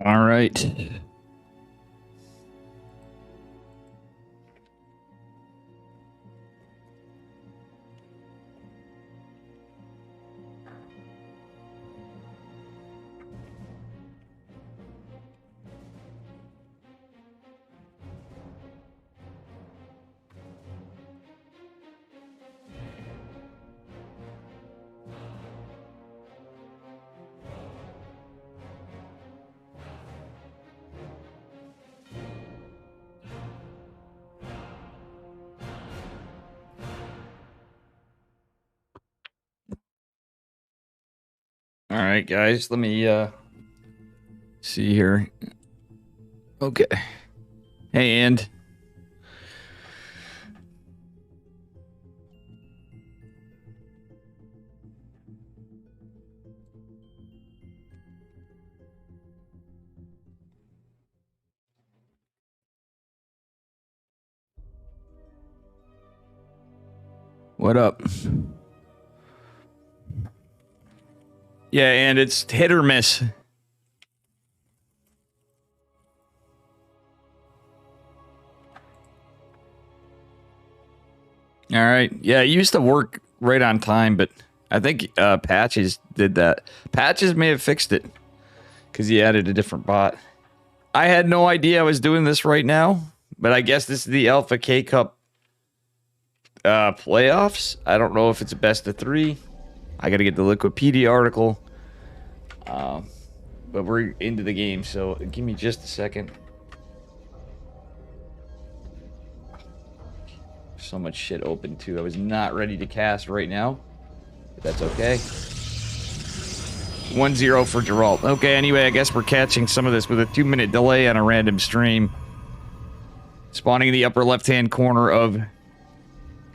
All right. All right, guys, let me see here. Okay. Hey, and what up? Yeah, and it's hit or miss. All right. Yeah, it used to work right on time, but I think Patches did that. Patches may have fixed it because he added a different bot. I had no idea I was doing this right now, but I guess this is the Alpha K Cup playoffs. I don't know if it's a best of 3. I got to get the Liquipedia article. But we're into the game, so give me just a second. So much shit open too. I was not ready to cast right now, but that's okay. 1-0 for Geralt. Okay, anyway, I guess we're catching some of this with a 2-minute delay on a random stream. Spawning in the upper left-hand corner of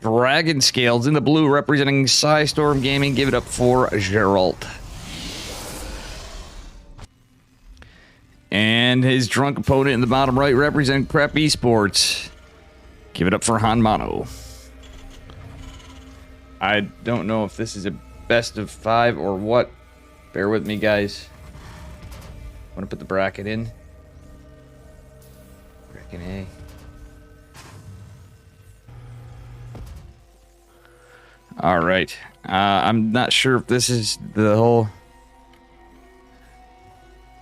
Dragon Scales in the blue, representing Psystorm Gaming. Give it up for Geralt. And his drunk opponent in the bottom right, representing Prep Esports. Give it up for Hanmano. I don't know if this is a best of 5 or what. Bear with me, guys. I want to put the bracket in. Bracket A. All right. I'm not sure if this is the whole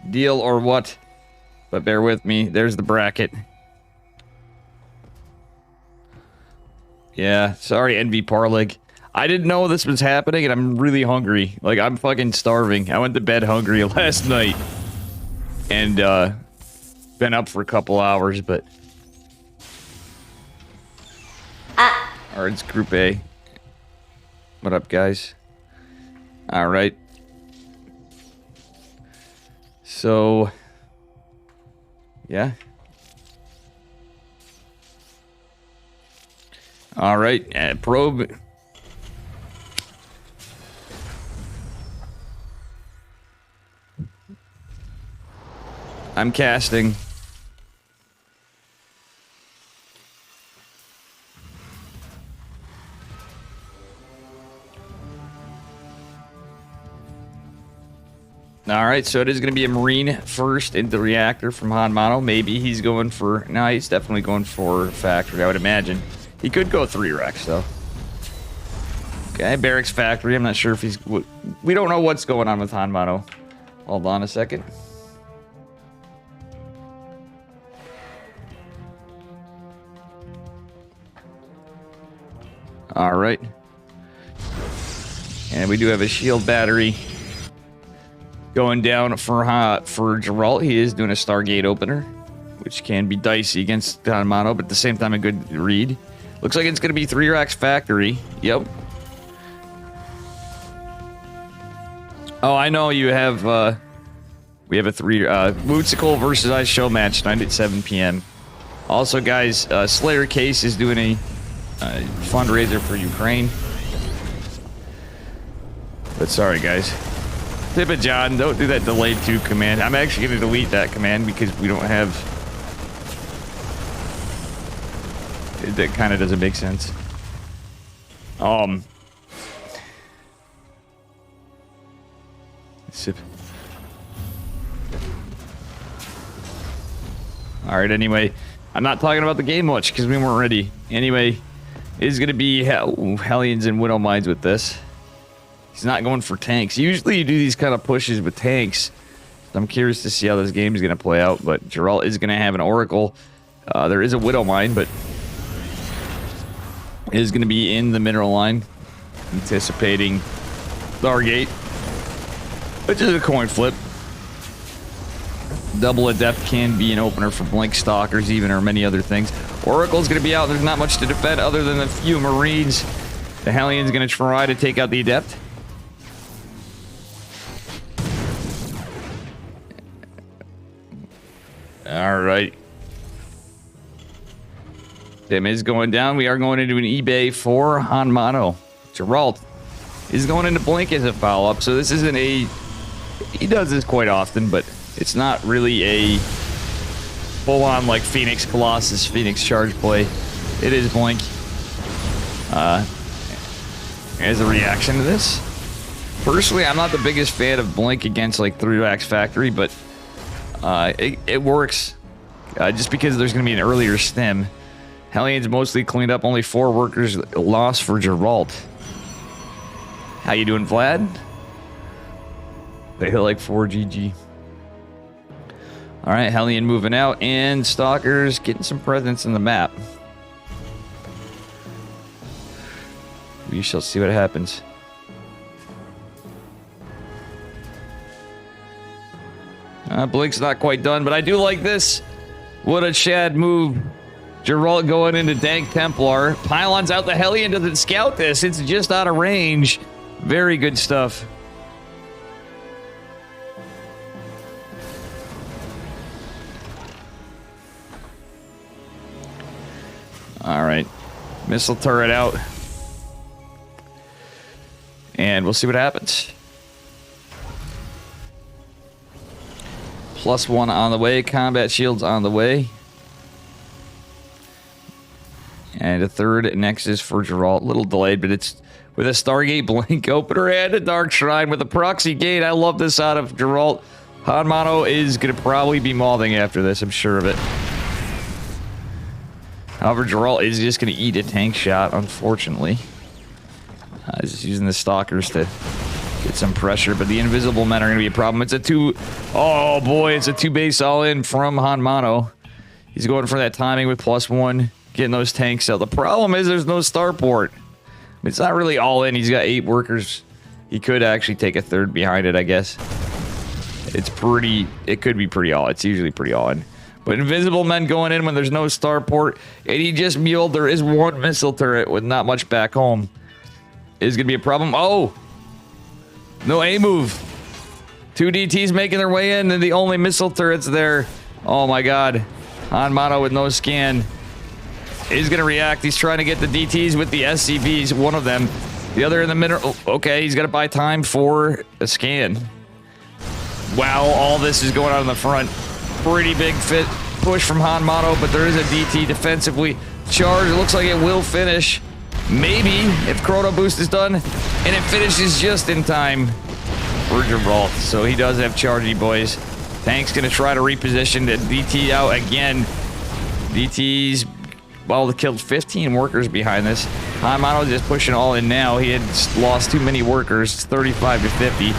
deal or what, but bear with me. There's the bracket. Yeah, sorry, NV Parlig. I didn't know this was happening, and I'm really hungry. Like, I'm fucking starving. I went to bed hungry last night. And, been up for a couple hours, but... Alright, it's Group A. What up, guys? Alright. So... Yeah. Alright, probe... I'm casting. Alright, so it is going to be a Marine first into the reactor from Hanmano. Maybe he's going for... No, he's definitely going for Factory, I would imagine. He could go 3 Rex, though. Okay, Barracks Factory. I'm not sure if he's... We don't know what's going on with Hanmano. Hold on a second. Alright. And we do have a shield battery going down for Geralt. He is doing a Stargate opener, which can be dicey against Hanmano, but at the same time a good read. Looks like it's going to be 3 Racks Factory. Yep. Oh, I know you have, we have a 3, Moosicle versus Ice show match tonight at 7 p.m. Also, guys, Slayer Case is doing a fundraiser for Ukraine. But sorry, guys. Tip it, John. Don't do that delayed to command. I'm actually going to delete that command because we don't have... That kind of doesn't make sense. Sip. All right, anyway, I'm not talking about the game much because we weren't ready. Anyway, it's going to be Hellions and Widow Mines with this. He's not going for tanks. Usually you do these kind of pushes with tanks. I'm curious to see how this game is going to play out, but Geralt is going to have an Oracle. There is a Widow Mine, but it is going to be in the mineral line, anticipating Stargate, which is a coin flip. Double Adept can be an opener for Blink Stalkers even, or many other things. Oracle's going to be out. There's not much to defend other than a few Marines. The Hellions going to try to take out the Adept. All right. Dim is going down. We are going into an eBay for Hanmano. Geralt is going into Blink as a follow-up, so this isn't a... He does this quite often, but it's not really a full-on like Phoenix Colossus, Phoenix Charge play. It is Blink. As a reaction to this. Personally, I'm not the biggest fan of Blink against like 3-Rax Factory, but it works. Just because there's going to be an earlier stem. Hellions mostly cleaned up, only 4 workers lost for Geralt. How you doing, Vlad? They hit like 4 GG. Alright, Hellion moving out, and Stalkers getting some presence in the map. We shall see what happens. Blink's not quite done, but I do like this. What a Chad move. Geralt going into Dank Templar. Pylons out. The Hellion doesn't scout this. It's just out of range. Very good stuff. Alright. Missile turret out. And we'll see what happens. +1 on the way. Combat shields on the way. And a third Nexus for Geralt. A little delayed, but it's with a Stargate Blink opener and a Dark Shrine with a proxy gate. I love this out of Geralt. Hanmano is going to probably be mothing after this. I'm sure of it. However, Geralt is just going to eat a tank shot, unfortunately. Just using the Stalkers to get some pressure, but the Invisible Men are going to be a problem. It's a 2... Oh, boy, it's a 2-base all-in from Hanmano. He's going for that timing with +1, getting those tanks out. The problem is there's no starport. It's not really all-in. He's got 8 workers. He could actually take a third behind it, I guess. It's pretty... It could be pretty all... It's usually pretty all-in. But Invisible Men going in when there's no starport, and he just muled. There is 1 missile turret with not much back home. Is going to be a problem. Oh! No A move. 2 DTs making their way in, and the only missile turret's there. Oh my god. Hanmano with no scan. He's going to react. He's trying to get the DTs with the SCVs. One of them. The other in the middle. Oh, okay, he's got to buy time for a scan. Wow, all this is going on in the front. Pretty big fit push from Hanmano, but there is a DT defensively. Charge, it looks like it will finish. Maybe, if Chrono Boost is done, and it finishes just in time for Geralt. So he does have chargey, boys. Tank's going to try to reposition the DT out again. DT's, well, they killed 15 workers behind this. Hanmano just pushing all in now. He had lost too many workers. It's 35 to 50.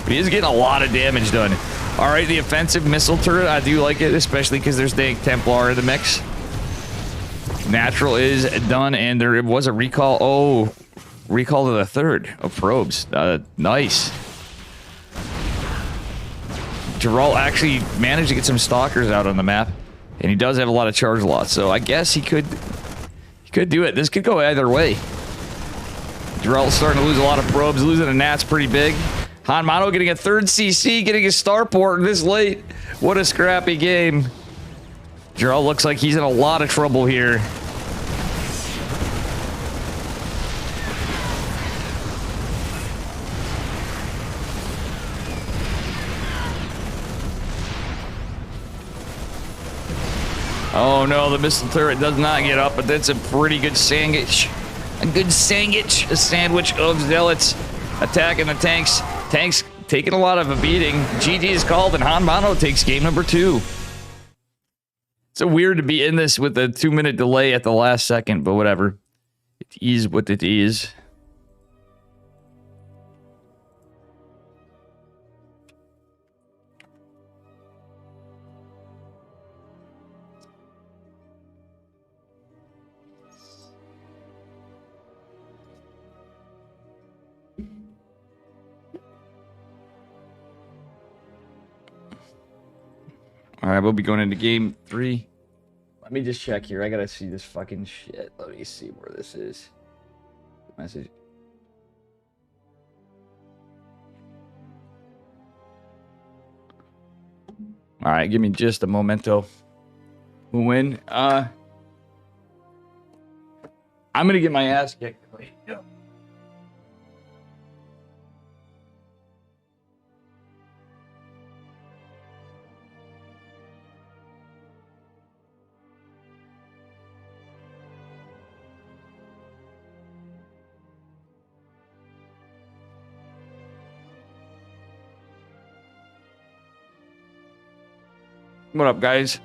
But he is getting a lot of damage done. All right, the offensive missile turret, I do like it, especially because there's Dank Templar in the mix. Natural is done, and there was a recall. Oh, recall to the third of probes. Nice. Geralt actually managed to get some Stalkers out on the map, and he does have a lot of charge loss, so I guess he could do it. This could go either way. Geralt's starting to lose a lot of probes, losing a Nat's pretty big. Hanmano getting a 3rd CC, getting a starport this late. What a scrappy game. Geralt looks like he's in a lot of trouble here. Oh no, the missile turret does not get up, but that's a pretty good sandwich. A good sandwich. A sandwich of zealots attacking the tanks. Tanks taking a lot of a beating. GG is called, and Hanmano takes game number 2. So weird to be in this with a 2-minute delay at the last second, but whatever. It is what it is. All right, we'll be going into game 3. Let me just check here. I gotta see this fucking shit. Let me see where this is. Message. All right, give me just a momento. We'll win. I'm gonna get my ass kicked. Yep. What up, guys?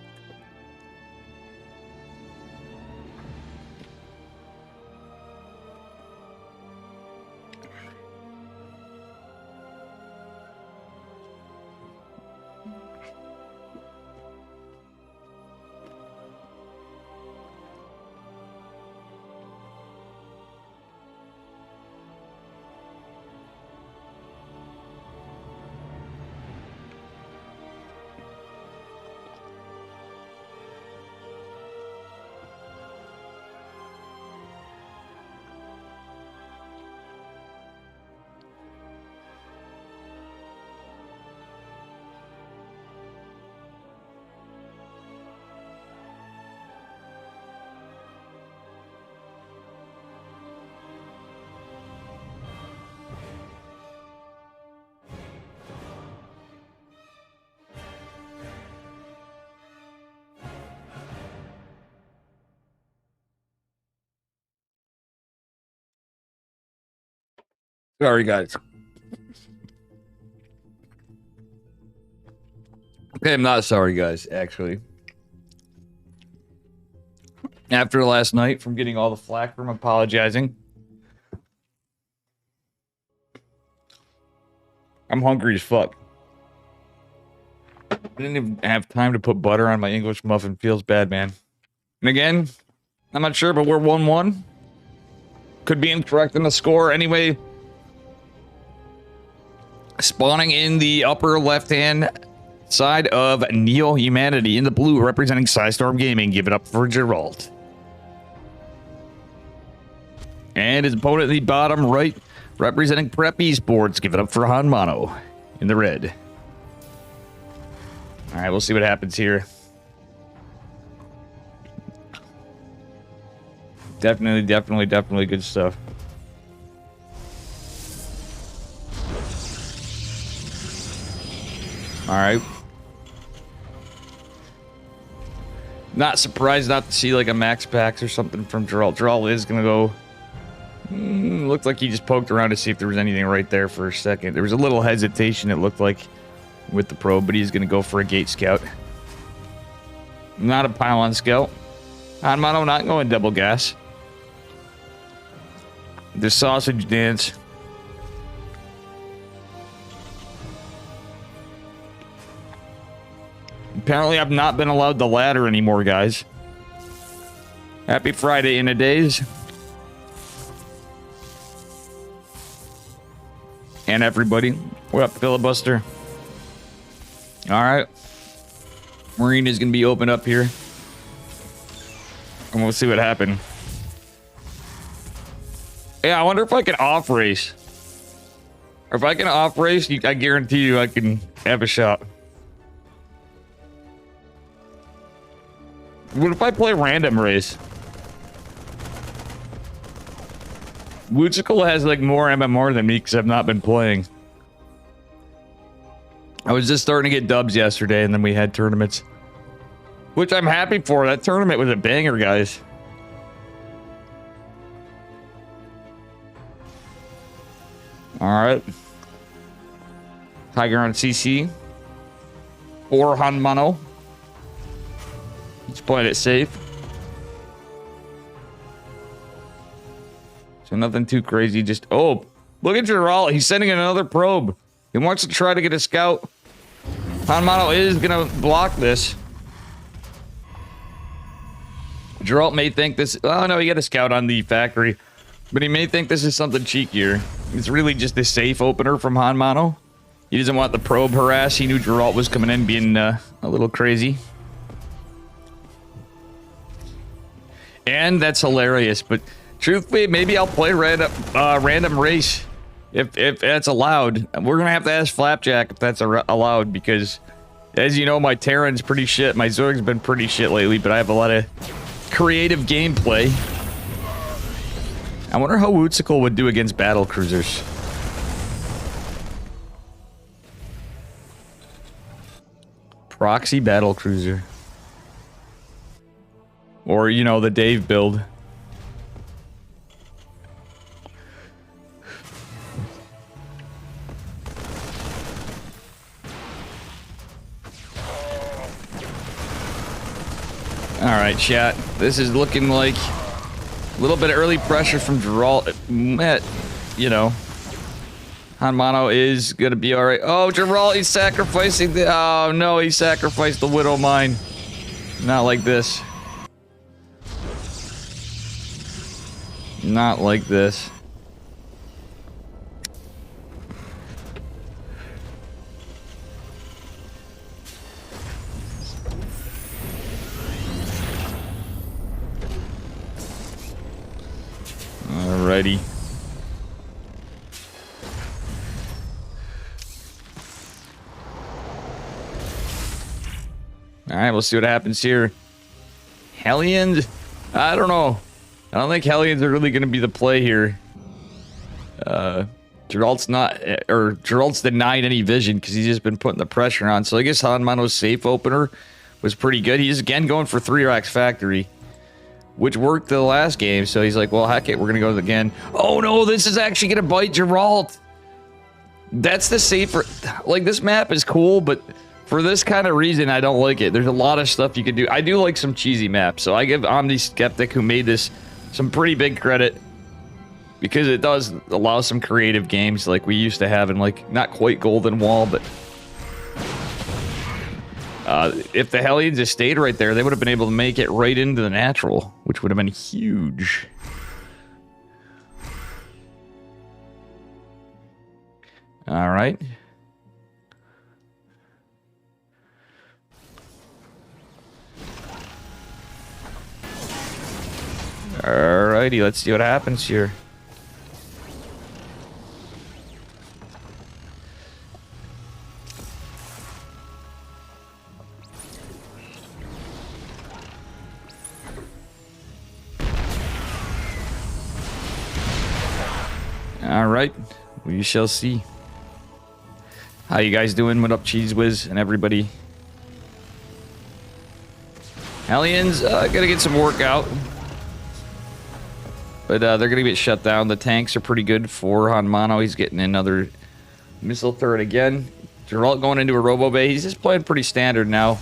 Sorry, guys. Okay, I'm not sorry, guys, actually. After last night, from getting all the flack from apologizing, I'm hungry as fuck. I didn't even have time to put butter on my English muffin. Feels bad, man. And again, I'm not sure, but we're 1-1. Could be incorrect in the score. Anyway, spawning in the upper left-hand side of Neo Humanity in the blue, representing Psystorm Gaming. Give it up for Geralt. And his opponent in the bottom right, representing Prep Esports. Give it up for Hanmano in the red. All right, we'll see what happens here. Definitely good stuff. All right. Not surprised not to see like a Max Packs or something from Geralt. Geralt is going to go... looked like he just poked around to see if there was anything right there for a second. There was a little hesitation, it looked like, with the probe, but he's going to go for a Gate Scout. Not a Pylon Scout. Hanmano not going double gas. The sausage dance. Apparently I've not been allowed the ladder anymore, guys. Happy Friday in a days. And everybody. What up, Filibuster? Alright. Marine is going to be open up here. And we'll see what happens. Yeah, I wonder if I can off race. Or if I can off race, I guarantee you I can have a shot. What if I play random race? Wootsicle has like more MMR than me because I've not been playing. I was just starting to get dubs yesterday and then we had tournaments. Which I'm happy for. That tournament was a banger, guys. Alright. Tiger on CC. Or Hanmano. He's playing it safe. So nothing too crazy. Just, oh, look at Geralt. He's sending another probe. He wants to try to get a scout. Hanmano is going to block this. Geralt may think this... Oh, no, he got a scout on the factory. But he may think this is something cheekier. It's really just a safe opener from Hanmano. He doesn't want the probe harass. He knew Geralt was coming in being a little crazy. And that's hilarious. But truthfully, maybe I'll play random race. If that's allowed. We're going to have to ask Flapjack if that's allowed. Because, as you know, my Terran's pretty shit. My Zerg's been pretty shit lately. But I have a lot of creative gameplay. I wonder how Wootzical would do against battle cruisers. Proxy battle cruiser. Or, you know, the Dave build. Alright, chat. This is looking like a little bit of early pressure from Geralt. You know, Hanmano is gonna be alright. Oh, Geralt, he's sacrificing the... Oh, no, he sacrificed the Widow Mine. Not like this. Not like this. Alrighty. Alright, we'll see what happens here. Hellions? I don't know. I don't think Hellions are really going to be the play here. Geralt's not... Or, Geralt's denied any vision because he's just been putting the pressure on. So I guess Hanmano's safe opener was pretty good. He's again going for 3 racks factory, which worked the last game. So he's like, well, heck it, we're going to go again. Oh no, this is actually going to bite Geralt. That's the safer... Like, this map is cool, but for this kind of reason, I don't like it. There's a lot of stuff you can do. I do like some cheesy maps, so I give Omni Skeptic, who made this, some pretty big credit. Because it does allow some creative games like we used to have in, like, not quite Golden Wall, but... if the Hellions had stayed right there, they would have been able to make it right into the natural, which would have been huge. Alright. Alrighty, let's see what happens here. Alright, we shall see. How you guys doing? What up, Cheese Whiz and everybody? Hellions, gotta get some work out. But they're gonna get shut down. The tanks are pretty good for Hanmano. He's getting another missile turret again. Geralt going into a Robo Bay. He's just playing pretty standard now.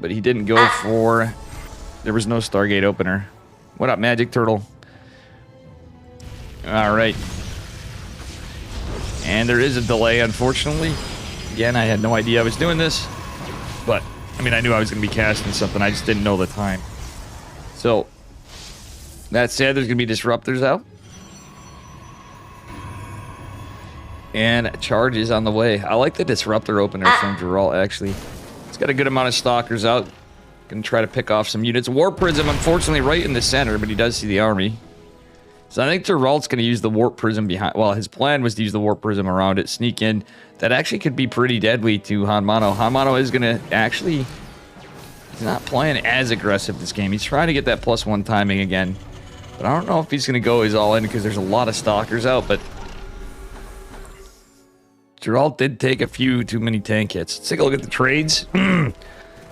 But he didn't go for... There was no Stargate opener. What up, Magic Turtle? Alright. And there is a delay, unfortunately. Again, I had no idea I was doing this. But, I mean, I knew I was going to be casting something. I just didn't know the time. So, that said, there's going to be disruptors out. And charges on the way. I like the disruptor opener from Geralt, actually. It's got a good amount of stalkers out. Gonna try to pick off some units. Warp Prism, unfortunately, right in the center, but he does see the army. So I think Geralt's going to use the Warp Prism behind... Well, his plan was to use the Warp Prism around it, sneak in. That actually could be pretty deadly to Hanmano. Hanmano is going to actually... He's not playing as aggressive this game. He's trying to get that +1 timing again. But I don't know if he's going to go his all in because there's a lot of stalkers out, but... Geralt did take a few too many tank hits. Let's take a look at the trades.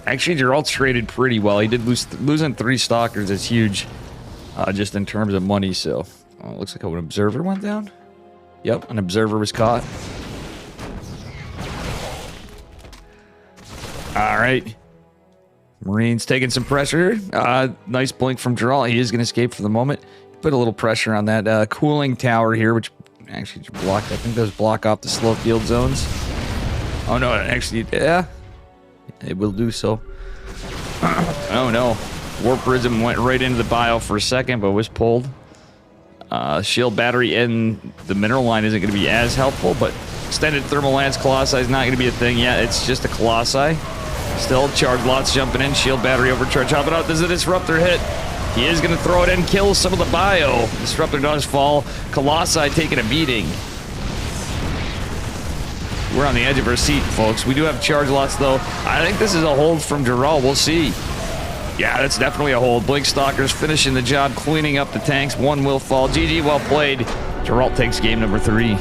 Actually, Geralt's traded pretty well. He did losing 3 stalkers is huge. Just in terms of money, so... looks like an observer went down. Yep, an observer was caught. Alright. Marines taking some pressure. Nice blink from Geralt. He is going to escape for the moment. Put a little pressure on that cooling tower here, which actually blocked. I think those block off the slow field zones. Oh no, actually, yeah, it will do so. Oh no, Warp Prism went right into the bio for a second, but was pulled. Shield battery in the mineral line isn't going to be as helpful, but extended thermal lance Colossi is not going to be a thing yet. It's just a Colossi. Still, charge lots jumping in. Shield battery overcharge. Hopping out. Does the Disruptor hit? He is going to throw it in, kill some of the bio. Disruptor does fall. Colossi taking a beating. We're on the edge of our seat, folks. We do have charge lots, though. I think this is a hold from Geralt. We'll see. Yeah, that's definitely a hold. Blink Stalkers finishing the job, cleaning up the tanks. One will fall. GG, well played. Geralt takes game number 3.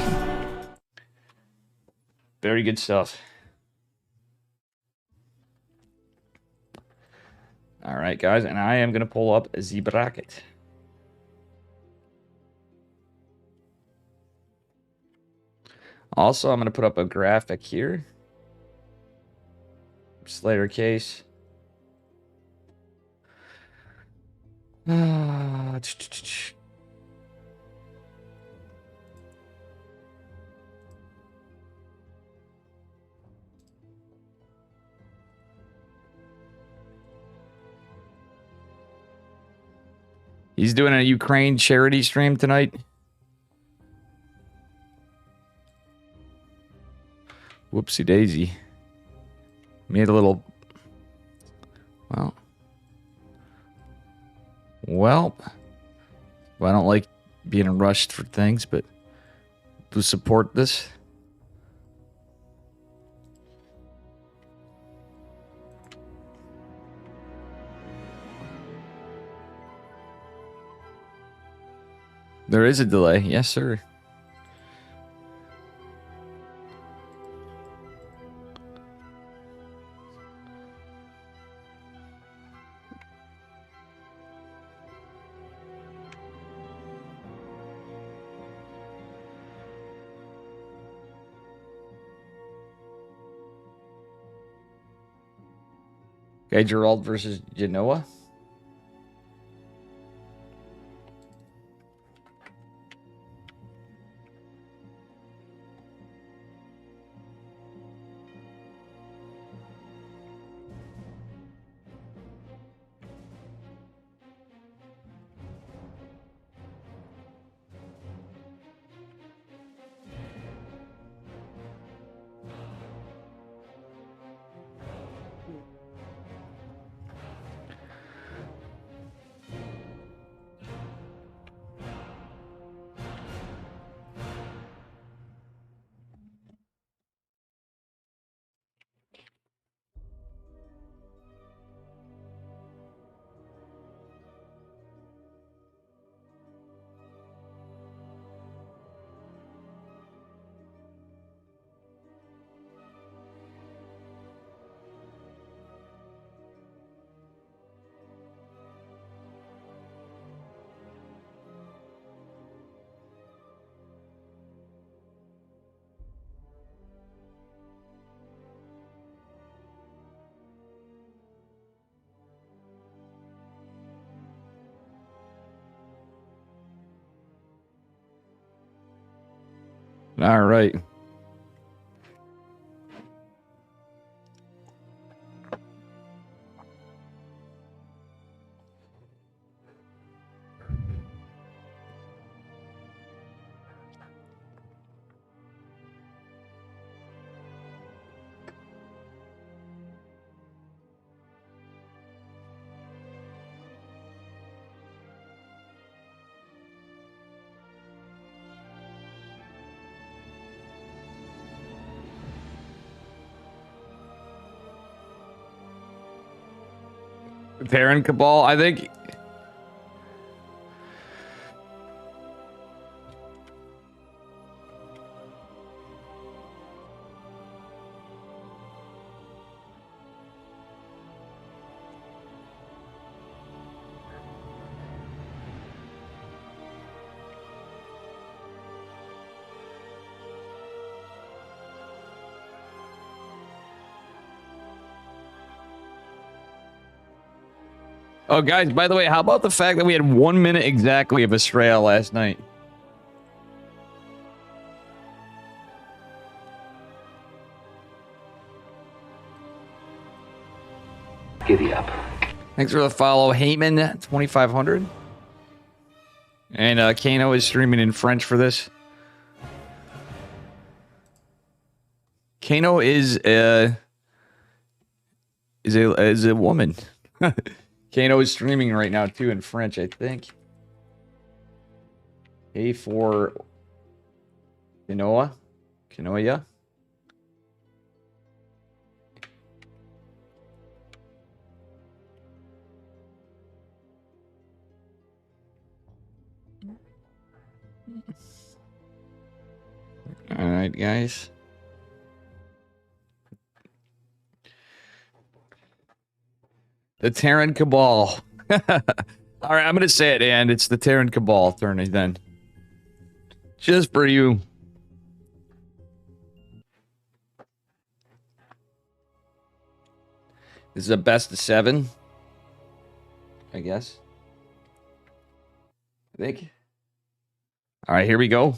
Very good stuff. All right, guys, and I am going to pull up the bracket. Also, I'm going to put up a graphic here. Slayer case. He's doing a Ukraine charity stream tonight. Whoopsie daisy. Made a little... Well, I don't like being rushed for things, but to support this. There is a delay. Yes, sir. Okay, Geralt versus Genoa. All right. Perrin Cabal, I think. Oh, guys, by the way, how about the fact that we had 1 minute exactly of Estrella last night? Giddy up. Thanks for the follow, Heyman 2500. And Kano is streaming in French for this. Kano is a woman. Kano is streaming right now too in French, I think. A for Kanoa. All right, guys. The Terran Cabal. All right, I'm going to say it, and it's the Terran Cabal turn then. Just for you. This is a best of 7. I guess. I think. All right, here we go.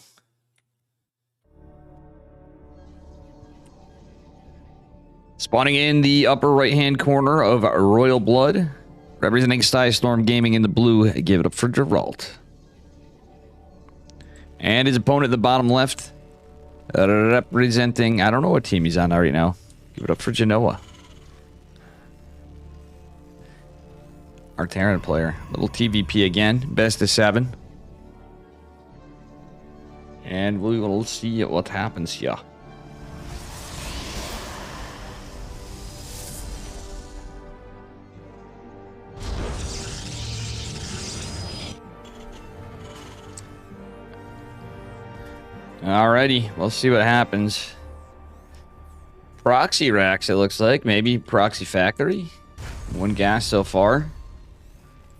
Spawning in the upper right-hand corner of Royal Blood, representing Skystorm Gaming in the blue. Give it up for Geralt. And his opponent in the bottom left, representing, I don't know what team he's on right now. Give it up for Genoa. Our Terran player. Little TVP again. Best of 7. And we will see what happens here. Alrighty, we'll see what happens. Proxy racks, it looks like. Maybe Proxy Factory. 1 gas so far.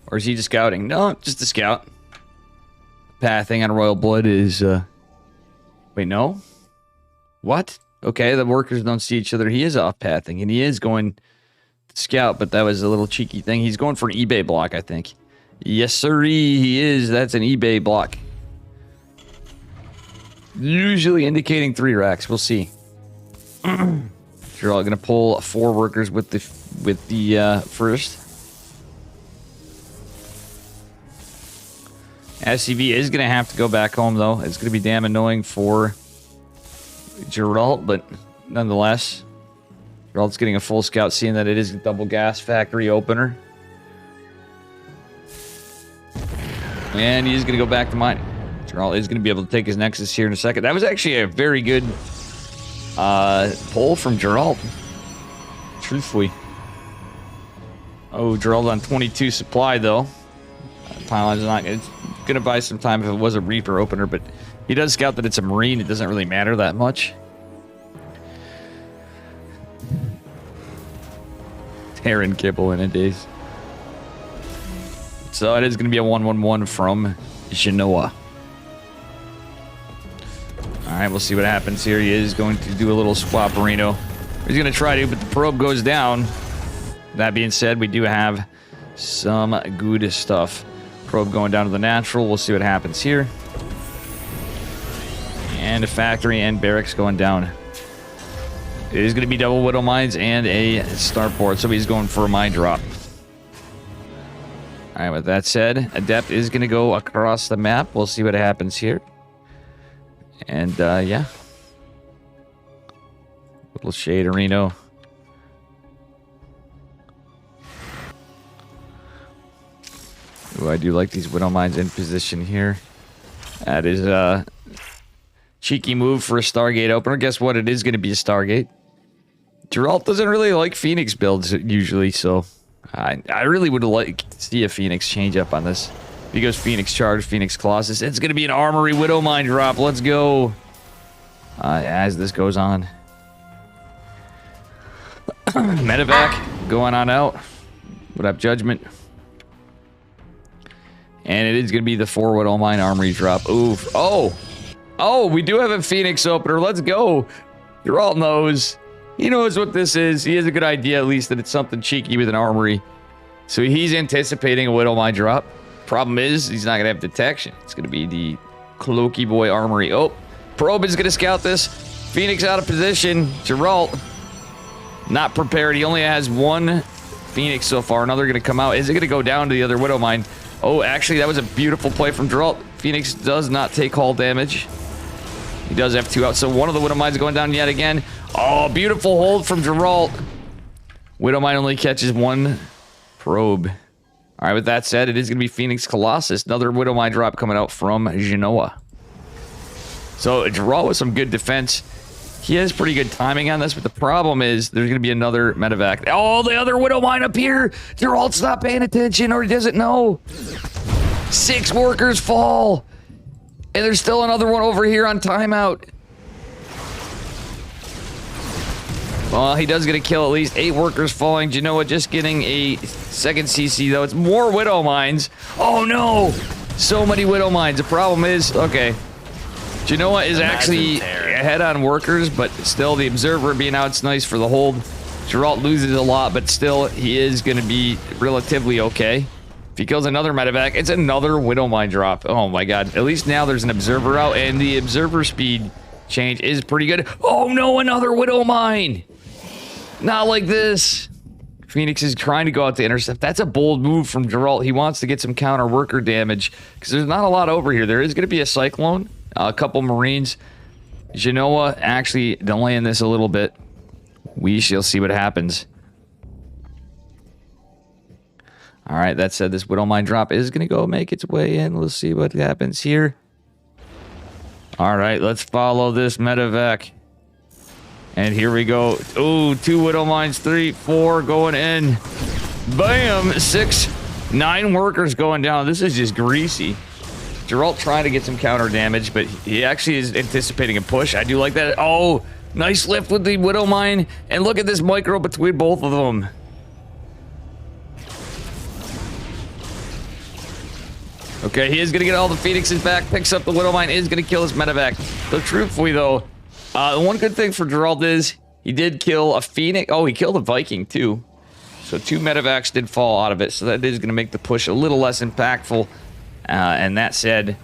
Or is he just scouting? No, just a scout. Pathing on Royal Blood is... Wait, no? What? Okay, the workers don't see each other. He is off-pathing, and he is going to scout, but that was a little cheeky thing. He's going for an eBay block, I think. Yes, sirree, he is. That's an eBay block. Usually indicating 3 racks. We'll see. You're all gonna pull 4 workers with the first. SCV is gonna have to go back home though. It's gonna be damn annoying for Geralt, but nonetheless, Geralt's getting a full scout, seeing that it is a double gas factory opener, and he's gonna go back to mine. Geralt is going to be able to take his Nexus here in a second. That was actually a very good pull from Geralt. Truthfully. Oh, Geralt on 22 supply, though. Pylon's not... It's going to buy some time if it was a Reaper opener, but he does scout that it's a Marine. It doesn't really matter that much. Terran kibble in a days. So it is going to be a 1-1-1 from Genoa. Alright, we'll see what happens here. He is going to do a little swapperino. He's going to try to, but the probe goes down. That being said, we do have some good stuff. Probe going down to the natural. We'll see what happens here. And a factory and barracks going down. It is going to be double Widow Mines and a starport, so he's going for a mine drop. Alright, with that said, Adept is going to go across the map. We'll see what happens here. And, yeah. Little Shaderino. Ooh, I do like these Widow Mines in position here. That is a cheeky move for a Stargate opener. Guess what? It is going to be a Stargate. Geralt doesn't really like Phoenix builds usually, so I really would like to see a Phoenix change up on this. If he goes Phoenix Charge, Phoenix Colossus, it's going to be an Armory Widow Mine drop. Let's go. As this goes on. Medevac going on out. What up, Judgment? And it is going to be the 4 Widow Mine Armory drop. Oof. Oh. Oh, we do have a Phoenix opener. Let's go. Geralt knows. He knows what this is. He has a good idea, at least, that it's something cheeky with an Armory. So he's anticipating a Widowmine drop. Problem is, he's not going to have detection. It's going to be the Cloaky Boy Armory. Oh, Probe is going to scout this. Phoenix out of position. Geralt not prepared. He only has one Phoenix so far. Another going to come out. Is it going to go down to the other Widowmine? Oh, actually, that was a beautiful play from Geralt. Phoenix does not take hull damage. He does have 2 out. So one of the Widowmines going down yet again. Oh, beautiful hold from Geralt. Widowmine only catches 1 probe. All right, with that said, it is going to be Phoenix Colossus. Another Widowmine drop coming out from Genoa. So Geralt with some good defense. He has pretty good timing on this, but the problem is there's going to be another medevac. Oh, the other Widowmine up here. Geralt's not paying attention or he doesn't know. 6 workers fall. And there's still another one over here on timeout. Well, he does get a kill, at least 8 workers falling. Genoa just getting a second CC, though. It's more Widowmines. Oh, no. So many Widowmines. The problem is, okay, Genoa is actually ahead on workers, but still the Observer being out, it's nice for the hold. Geralt loses a lot, but still he is going to be relatively okay. If he kills another medevac, it's another Widowmine drop. Oh, my God. At least now there's an Observer out, and the Observer speed change is pretty good. Oh, no, another Widowmine. Not like this. Phoenix is trying to go out to intercept. That's a bold move from Geralt. He wants to get some counter worker damage because there's not a lot over here. There is going to be a Cyclone, a couple Marines. Genoa actually delaying this a little bit. We shall see what happens. All right, that said, this Widowmine drop is going to go make its way in. We'll see what happens here. All right, let's follow this medevac. And here we go. Ooh, 2 Widowmines, 3, 4 going in. Bam! 6, 9 workers going down. This is just greasy. Geralt trying to get some counter damage, but he actually is anticipating a push. I do like that. Oh, nice lift with the Widowmine. And look at this micro between both of them. Okay, he is going to get all the Phoenixes back. Picks up the Widowmine. Is going to kill his medevac. So truthfully, though, the one good thing for Geralt is he did kill a Phoenix. Oh, he killed a Viking, too. So 2 medevacs did fall out of it. So that is going to make the push a little less impactful. And that said,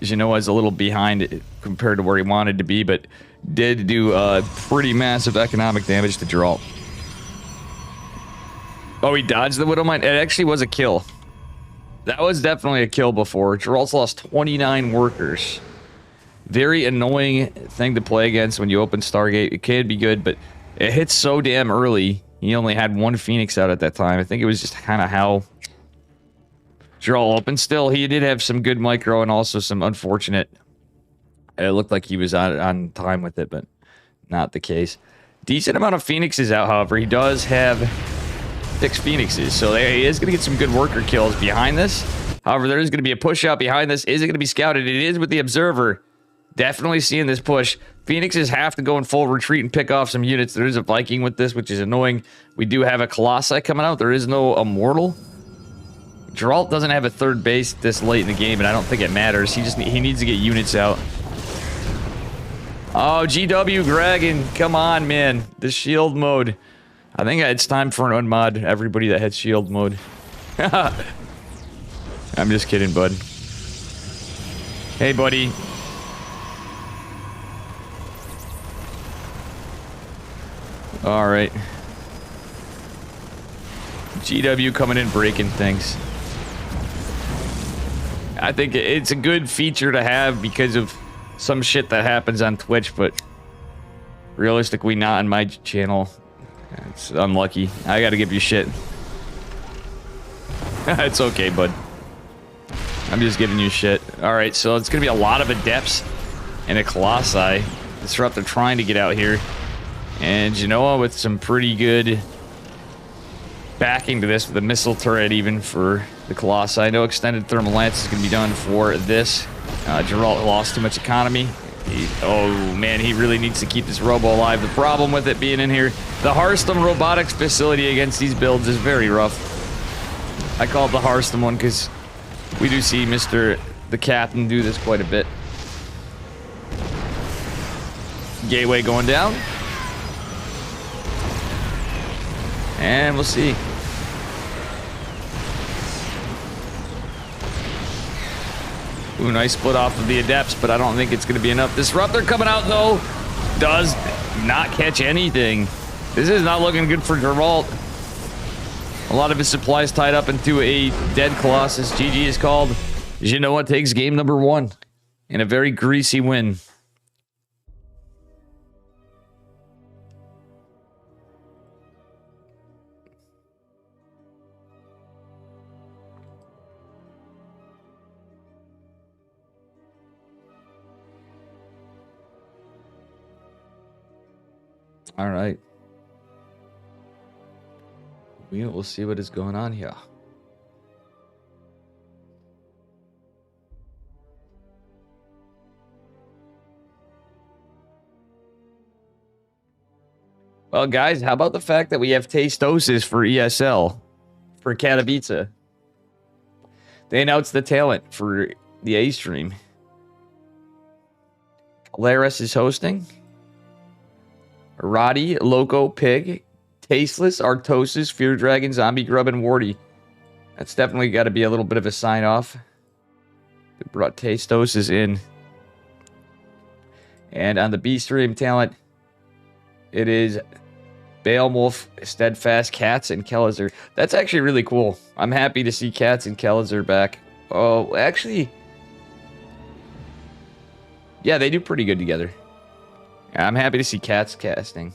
Genoa is a little behind compared to where he wanted to be, but did do pretty massive economic damage to Geralt. Oh, he dodged the Widowmine? It actually was a kill. That was definitely a kill before. Geralt's lost 29 workers. Very annoying thing to play against when you open Stargate. It can be good, but it hits so damn early. He only had 1 Phoenix out at that time. I think it was just kind of how Geralt opened. Still, he did have some good micro and also some unfortunate. It looked like he was on time with it, but not the case. Decent amount of Phoenixes out, however. He does have 6 Phoenixes, so he is going to get some good worker kills behind this. However, there is going to be a push out behind this. Is it going to be scouted? It is with the Observer. Definitely seeing this push. Phoenixes have to go in full retreat and pick off some units. There is a Viking with this, which is annoying. We do have a Colossi coming out. There is no Immortal. Geralt doesn't have a 3rd base this late in the game, and I don't think it matters. He needs to get units out. Oh, GW Dragon, come on, man. The shield mode. I think it's time for an unmod everybody that had shield mode. I'm just kidding, bud. Hey, buddy. All right. GW coming in breaking things. I think it's a good feature to have because of some shit that happens on Twitch, but realistically not on my channel. It's unlucky. I gotta give you shit. It's okay, bud. I'm just giving you shit. Alright, so it's gonna be a lot of Adepts and a Colossi. Disruptor trying to get out here. And Genoa with some pretty good backing to this with a missile turret even for the Colossi. No extended thermal lance is going to be done for this. Geralt lost too much economy. Oh man, he really needs to keep this Robo alive. The problem with it being in here, the Hearthstone robotics facility against these builds is very rough. I call it the Hearthstone one because we do see Mr. the Captain do this quite a bit. Gateway going down. And we'll see. Ooh, nice split off of the Adepts, but I don't think it's going to be enough. Disruptor coming out, though, does not catch anything. This is not looking good for Geralt. A lot of his supplies tied up into a dead Colossus. GG is called. Genoa takes game number 1 in a very greasy win. All right. We will see what is going on here. Well, guys, how about the fact that we have Testosis for ESL for Katowice? They announced the talent for the A stream. Laris is hosting. Roddy, Loco, Pig, Tasteless, Artosis, Fear Dragon, Zombie Grub, and Warty. That's definitely got to be a little bit of a sign off. They brought Testosis in. And on the B stream talent, it is Beowulf, Steadfast, Cats, and Kellizer. That's actually really cool. I'm happy to see Cats and Kellizer back. Oh, actually, yeah, they do pretty good together. I'm happy to see Cats casting.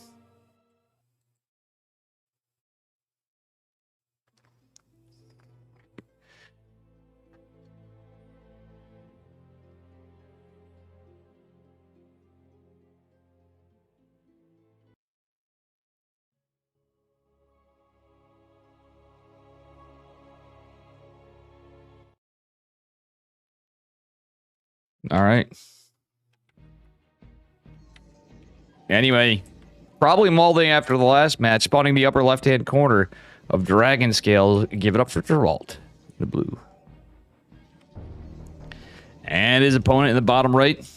All right. Anyway, probably molding after the last match, spawning the upper left-hand corner of Dragon Scale. Give it up for Geralt, the blue. And his opponent in the bottom right.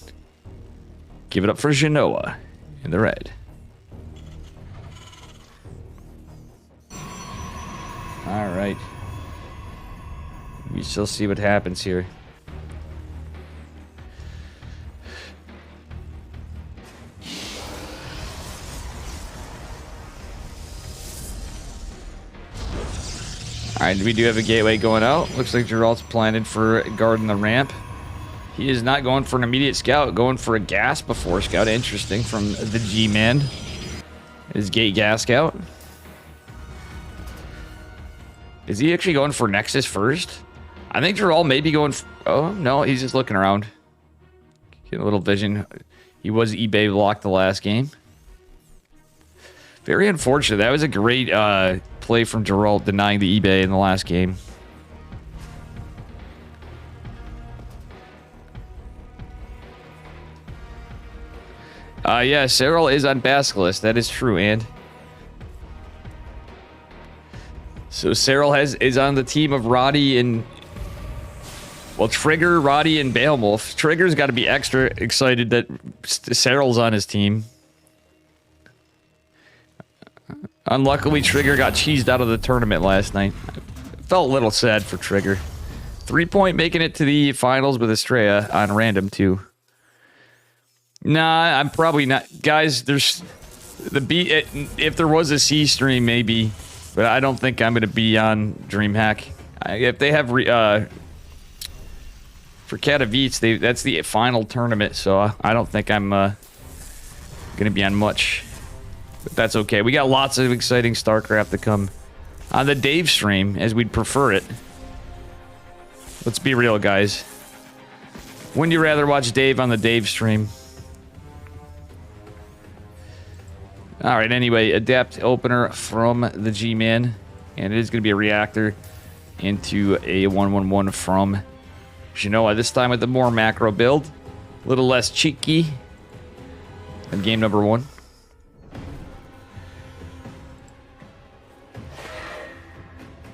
Give it up for Genoa in the red. All right. We shall see what happens here. All right, we do have a gateway going out. Looks like Geralt's planted for guarding the ramp. He is not going for an immediate scout, going for a gas before scout. Interesting from the G-Man. His gate gas scout. Is he actually going for Nexus first? I think Geralt may be going... Oh, no, he's just looking around. Get a little vision. He was eBay blocked the last game. Very unfortunate. That was a great play from Geralt denying the eBay in the last game. Yeah, Cyril is on Basilisk. That is true, and so Cyril is on the team of Roddy and, well, Trigger, Roddy, and Beowulf. Trigger's got to be extra excited that Cyril's on his team. Unluckily, Trigger got cheesed out of the tournament last night. I felt a little sad for Trigger. 3-point making it to the finals with Estrella on random, too. Nah, I'm probably not. Guys, there's the B. If there was a C stream, maybe. But I don't think I'm going to be on DreamHack. If they have... for Katowice, that's the final tournament, so I don't think I'm going to be on much. But that's okay. We got lots of exciting StarCraft to come on the Dave stream, as we'd prefer it. Let's be real, guys. Wouldn't you rather watch Dave on the Dave stream? Alright, anyway, Adept opener from the G-Man. And it is going to be a reactor into a 1-1-1 from Genoa. This time with the more macro build. A little less cheeky than game number 1.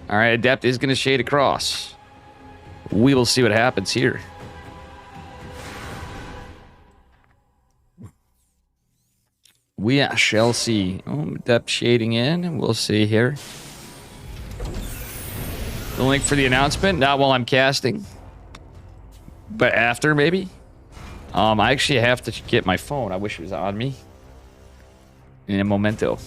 Alright, Adept is going to shade across. We will see what happens here. We shall see. Adept shading in. We'll see here. The link for the announcement, not while I'm casting. but after maybe. I actually have to get my phone. I wish it was on me. In a momento.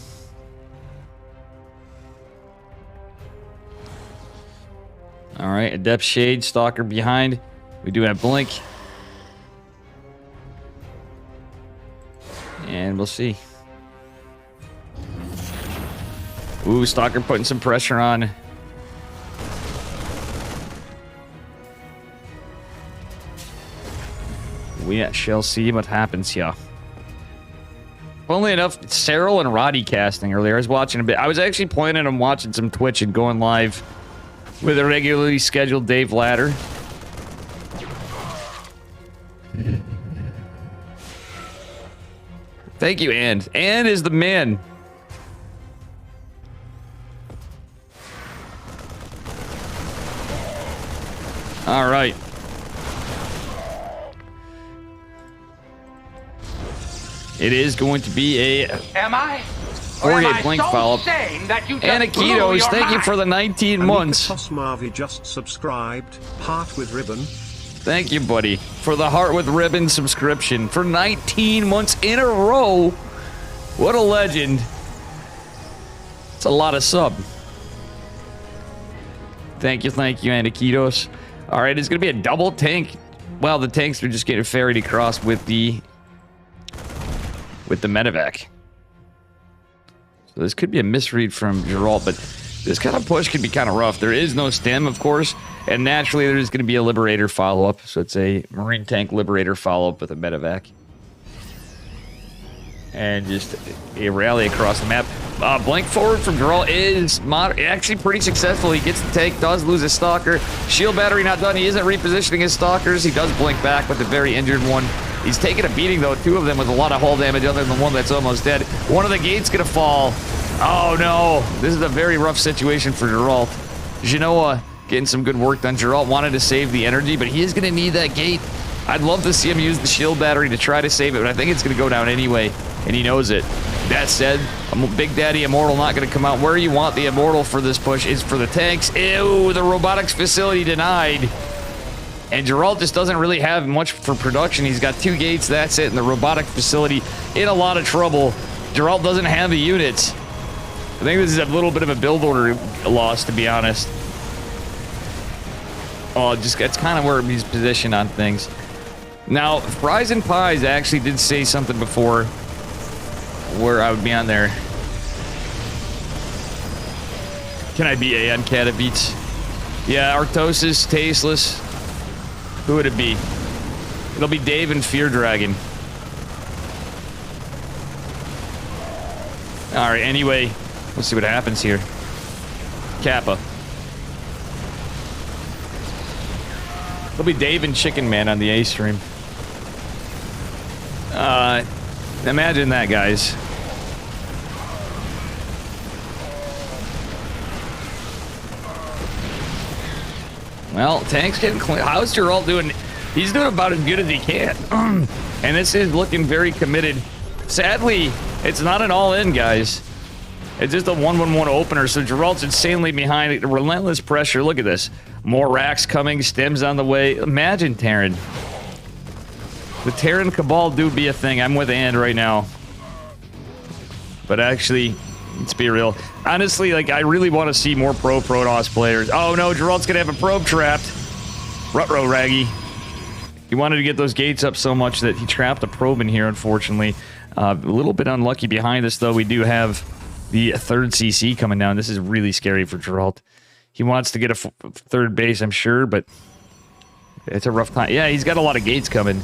All right, Adept Shade, Stalker behind. We do have Blink. And we'll see. Ooh, Stalker putting some pressure on. We shall see what happens here. Funnily enough, Cyril and Roddy casting earlier. I was watching a bit. I was actually planning on watching some Twitch and going live with a regularly scheduled Dave Ladder. Thank you, And. And is the man. All right. It is going to be a 4-gate Blink follow-up. And Akitos, thank you for the 19 months. Tosmavi just subscribed. Heart with ribbon. Thank you, buddy, for the Heart with Ribbon subscription for 19 months in a row. What a legend. It's a lot of sub. Thank you, Anakitos. All right, it's going to be a double tank. Well, the tanks are just getting ferried across with the medevac. So this could be a misread from Geralt, but this kind of push could be kind of rough. There is no stem, of course, and naturally there's going to be a Liberator follow-up. So it's a Marine tank Liberator follow-up with a medevac. And just a rally across the map. Blink forward from Geralt is actually pretty successful. He gets the tank, does lose his Stalker. Shield battery not done. He isn't repositioning his Stalkers. He does blink back with the very injured one. He's taking a beating, though, 2 of them with a lot of hull damage other than the one that's almost dead. One of the gates going to fall. Oh, no. This is a very rough situation for Geralt. Genoa getting some good work done. Geralt wanted to save the energy, but he is going to need that gate. I'd love to see him use the shield battery to try to save it, but I think it's going to go down anyway, and he knows it. That said, Big Daddy Immortal not going to come out. Where you want the Immortal for this push is for the tanks. Ew, the robotics facility denied. And Geralt just doesn't really have much for production. He's got 2 gates, that's it, and the robotic facility in a lot of trouble. Geralt doesn't have the units. I think this is a little bit of a build order loss, to be honest. Oh, it's kind of where he's positioned on things. Now, Fries and Pies actually did say something before where I would be on there. Can I be A on Catabeats? Yeah, Arctosis, Tasteless. Who would it be? It'll be Dave and Fear Dragon. Alright, anyway, let's see what happens here. Kappa. It'll be Dave and Chicken Man on the A stream. Imagine that, guys. Well, tank's getting clean. How's Geralt doing? He's doing about as good as he can. And this is looking very committed. Sadly, it's not an all-in, guys. It's just a 1-1-1 opener, so Geralt's insanely behind. Relentless pressure. Look at this. More racks coming, stems on the way. Imagine Terran. The Terran Cabal do be a thing. I'm with And right now. But actually, let's be real. Honestly, like, I really want to see more pro Protoss players. Oh no, Geralt's gonna have a probe trapped. Ruh-roh, Raggy. He wanted to get those gates up so much that he trapped a probe in here, unfortunately. A little bit unlucky behind us, though. We do have the 3rd CC coming down. This is really scary for Geralt. He wants to get a 3rd base, I'm sure, but it's a rough time. Yeah, he's got a lot of gates coming.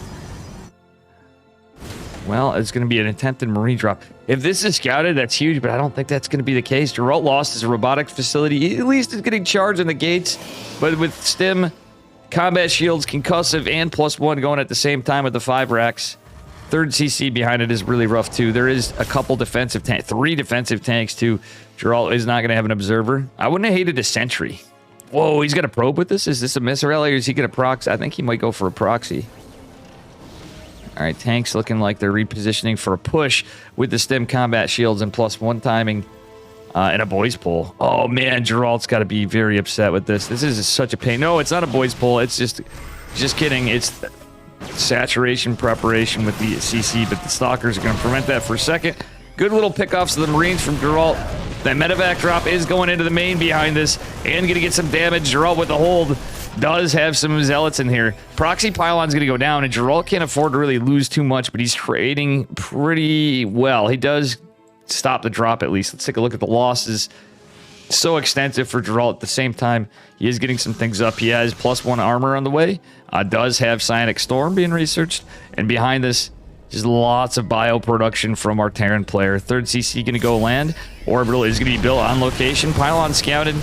Well, it's going to be an attempted Marine drop. If this is scouted, that's huge, but I don't think that's going to be the case. Geralt lost his robotics facility. He at least is getting charged in the gates, but with stim, combat shields, concussive, and +1 going at the same time with the 5 racks. 3rd CC behind it is really rough, too. There is a couple defensive tanks, 3 defensive tanks, too. Geralt is not going to have an observer. I wouldn't have hated a sentry. Whoa, he's got a probe with this? Is this a misrally, or is he going to proxy? I think he might go for a proxy. All right, tanks looking like they're repositioning for a push with the stem combat shields and +1 timing and a boys pull. Oh, man, Geralt's got to be very upset with this. This is such a pain. No, it's not a boys pull. It's just Just kidding. It's saturation preparation with the CC, but the Stalkers are going to prevent that for a second. Good little pickoffs of the Marines from Geralt. That medevac drop is going into the main behind this and going to get some damage. Geralt with the hold does have some zealots in here. Proxy pylon's going to go down, and Geralt can't afford to really lose too much, but he's trading pretty well. He does stop the drop at least. Let's take a look at the losses. So extensive for Geralt. At the same time, he is getting some things up. He has +1 armor on the way. Does have Psionic Storm being researched. And behind this, just lots of bio production from our Terran player. Third CC going to go land. Orbital is going to be built on location. Pylon scouted.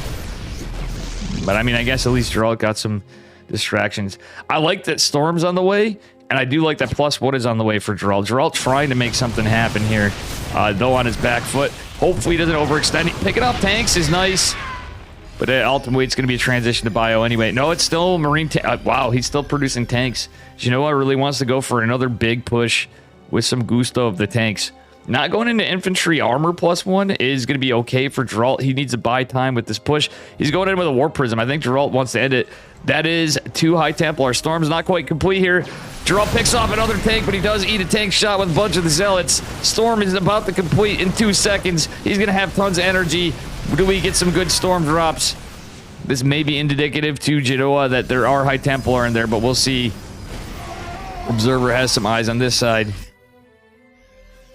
But I mean, I guess at least Geralt got some distractions. I like that Storm's on the way. And I do like that +1 is on the way for Geralt. Geralt trying to make something happen here. Though on his back foot. Hopefully he doesn't overextend. Picking up tanks is nice. But ultimately it's going to be a transition to bio anyway. No, it's still Marine. Wow, he's still producing tanks. Genoa really wants to go for another big push with some gusto of the tanks. Not going into infantry armor +1 is going to be okay for Geralt. He needs to buy time with this push. He's going in with a War Prism. I think Geralt wants to end it. That is 2 High Templar. Storm's not quite complete here. Geralt picks off another tank, but he does eat a tank shot with a bunch of the Zealots. Storm is about to complete in 2 seconds. He's going to have tons of energy. Do we get some good Storm drops? This may be indicative to Genoa that there are High Templar in there, but we'll see. Observer has some eyes on this side.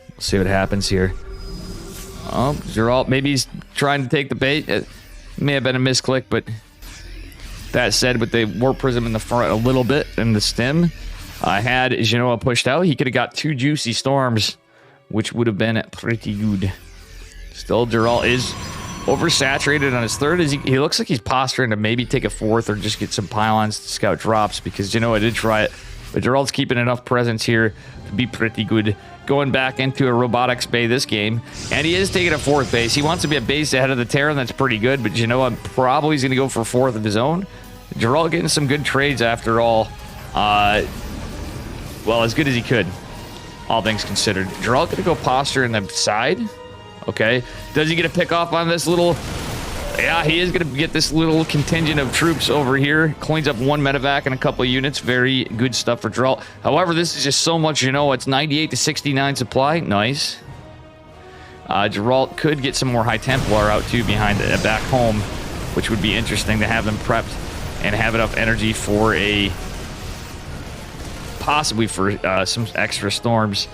We'll see what happens here. Oh, Geralt, maybe he's trying to take the bait. It may have been a misclick, but that said, with the War Prism in the front a little bit in the stem, had Genoa pushed out, he could have got 2 juicy Storms, which would have been pretty good. Still, Geralt is oversaturated on his third. He looks like he's posturing to maybe take a 4th or just get some pylons to scout drops, because Genoa did try it. But Geralt's keeping enough presence here to be pretty good. Going back into a robotics bay this game. And he is taking a 4th base. He wants to be a base ahead of the Terran. That's pretty good. But Genoa probably is going to go for 4th of his own. Geralt getting some good trades after all. Well, as good as he could, all things considered. Geralt going to go posture in the side. Okay. Does he get a pick off on this little... Yeah, he is going to get this little contingent of troops over here. Cleans up 1 medevac and a couple of units. Very good stuff for Geralt. However, this is just so much, it's 98 to 69 supply. Nice. Geralt could get some more High Templar out, too, behind it, back home, which would be interesting to have them prepped and have enough energy for possibly for some extra Storms,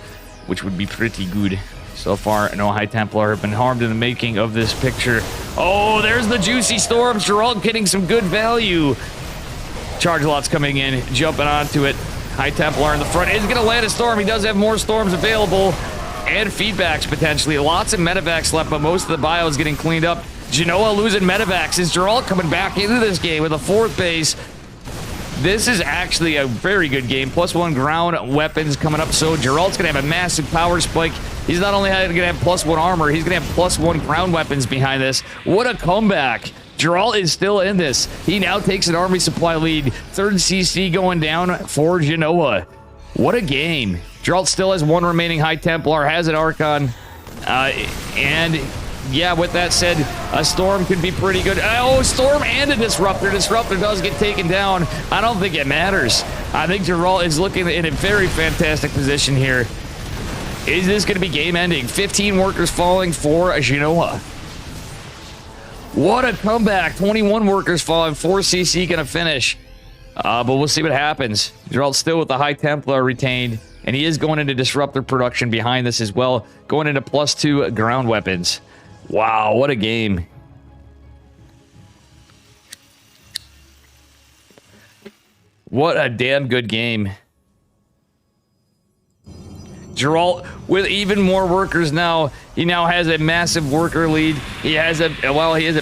which would be pretty good. So far, no High Templar have been harmed in the making of this picture. Oh, there's the juicy Storms. Geralt getting some good value. Charge lots coming in, jumping onto it. High Templar in the front is going to land a Storm. He does have more Storms available and feedbacks potentially. Lots of medevacs left, but most of the bio is getting cleaned up. Genoa losing medevacs. Is Geralt coming back into this game with a 4th base? This is actually a very good game. +1 ground weapons coming up. So Geralt's going to have a massive power spike. He's not only going to have +1 armor, he's going to have +1 ground weapons behind this. What a comeback. Geralt is still in this. He now takes an army supply lead. 3rd CC going down for Genoa. What a game. Geralt still has 1 remaining High Templar, has an Archon. And yeah, with that said, a Storm could be pretty good. Oh, Storm and a Disruptor. Disruptor does get taken down. I don't think it matters. I think Geralt is looking in a very fantastic position here. Is this going to be game ending? 15 workers falling for Genoa. What a comeback. 21 workers falling. 4 CC going to finish. But we'll see what happens. Geralt still with the High Templar retained. And he is going into Disruptor production behind this as well. Going into +2 ground weapons. Wow, what a game. What a damn good game. Geralt with even more workers now. He now has a massive worker lead. He has a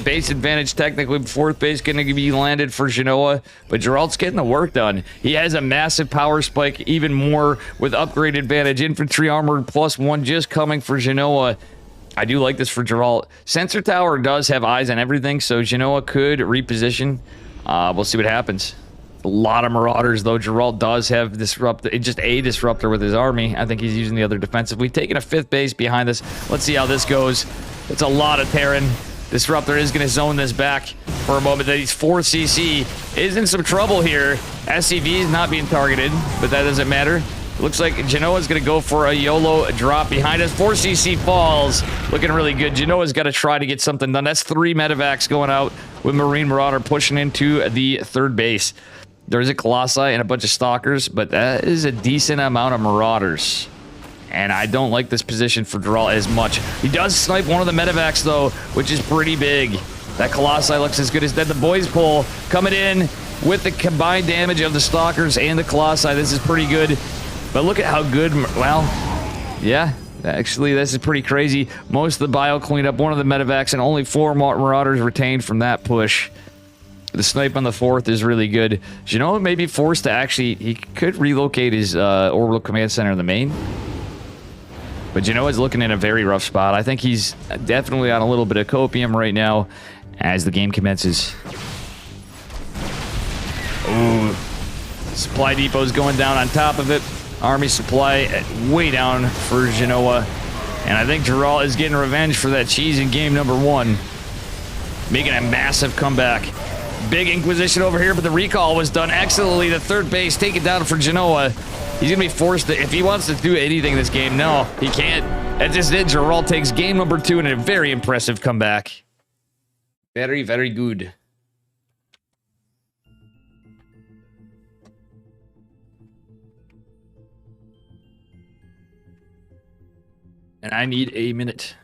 base advantage technically. 4th base going to be landed for Genoa, but Geralt's getting the work done. He has a massive power spike, even more with upgrade advantage. Infantry armored +1 just coming for Genoa. I do like this for Geralt. Sensor Tower does have eyes on everything, so Genoa could reposition. We'll see what happens. A lot of Marauders, though. Geralt does have just a Disruptor with his army. I think he's using the other defensively. Taking a 5th base behind this. Let's see how this goes. It's a lot of Terran. Disruptor is going to zone this back for a moment. That he's 4cc is in some trouble here. SCV is not being targeted, but that doesn't matter. Looks like Genoa's going to go for a YOLO drop behind us. 4cc falls. Looking really good. Genoa's got to try to get something done. That's 3 medevacs going out with Marine Marauder pushing into the third base. There's a Colossi and a bunch of Stalkers, but that is a decent amount of Marauders. And I don't like this position for Draw as much. He does snipe one of the medevacs, though, which is pretty big. That Colossi looks as good as dead. The boys pull coming in with the combined damage of the Stalkers and the Colossi. This is pretty good. But look at how good, well, yeah, actually, this is pretty crazy. Most of the bio cleaned up one of the medevacs, and only 4 Marauders retained from that push. The snipe on the 4th is really good. Genoa may be forced to actually, he could relocate his orbital command center in the main. But Genoa's looking in a very rough spot. I think he's definitely on a little bit of copium right now as the game commences. Ooh. Supply depot's going down on top of it. Army supply way down for Genoa. And I think Geralt is getting revenge for that cheese in game number 1. Making a massive comeback. Big Inquisition over here, but the recall was done excellently. The third base taken down for Genoa. He's going to be forced to, if he wants to do anything in this game, no, he can't. That's just it. Geralt takes game number 2 in a very impressive comeback. Very, very good. And I need a minute.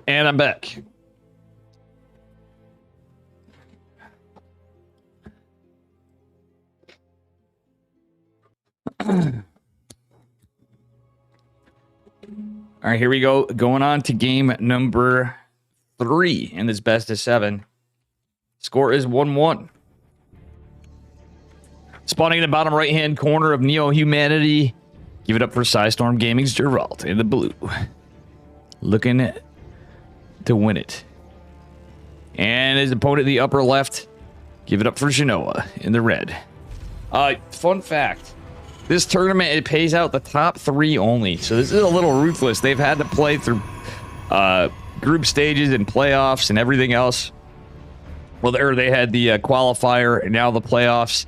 And I'm back. All right, here we go. Going on to game number 3 in this best of 7. Score is 1-1. Spawning in the bottom right-hand corner of Neo Humanity. Give it up for Psystorm Gaming's Geralt in the blue. Looking to win it. And his opponent in the upper left. Give it up for Genoa in the red. Fun fact. This tournament, it pays out the top 3 only. So this is a little ruthless. They've had to play through group stages and playoffs and everything else. Well, they had the qualifier and now the playoffs.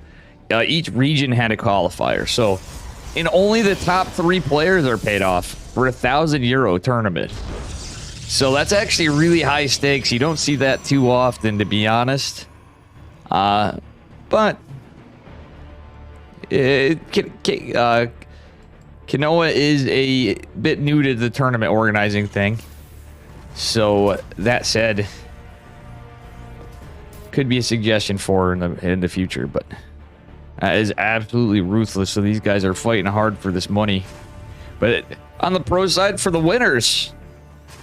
Each region had a qualifier. So, and only the top 3 players are paid off for a €1,000 tournament. So that's actually really high stakes. You don't see that too often, to be honest. But Kanoa is a bit new to the tournament organizing thing. So that said, could be a suggestion for in the future, but that is absolutely ruthless. So these guys are fighting hard for this money. But on the pro side, for the winners,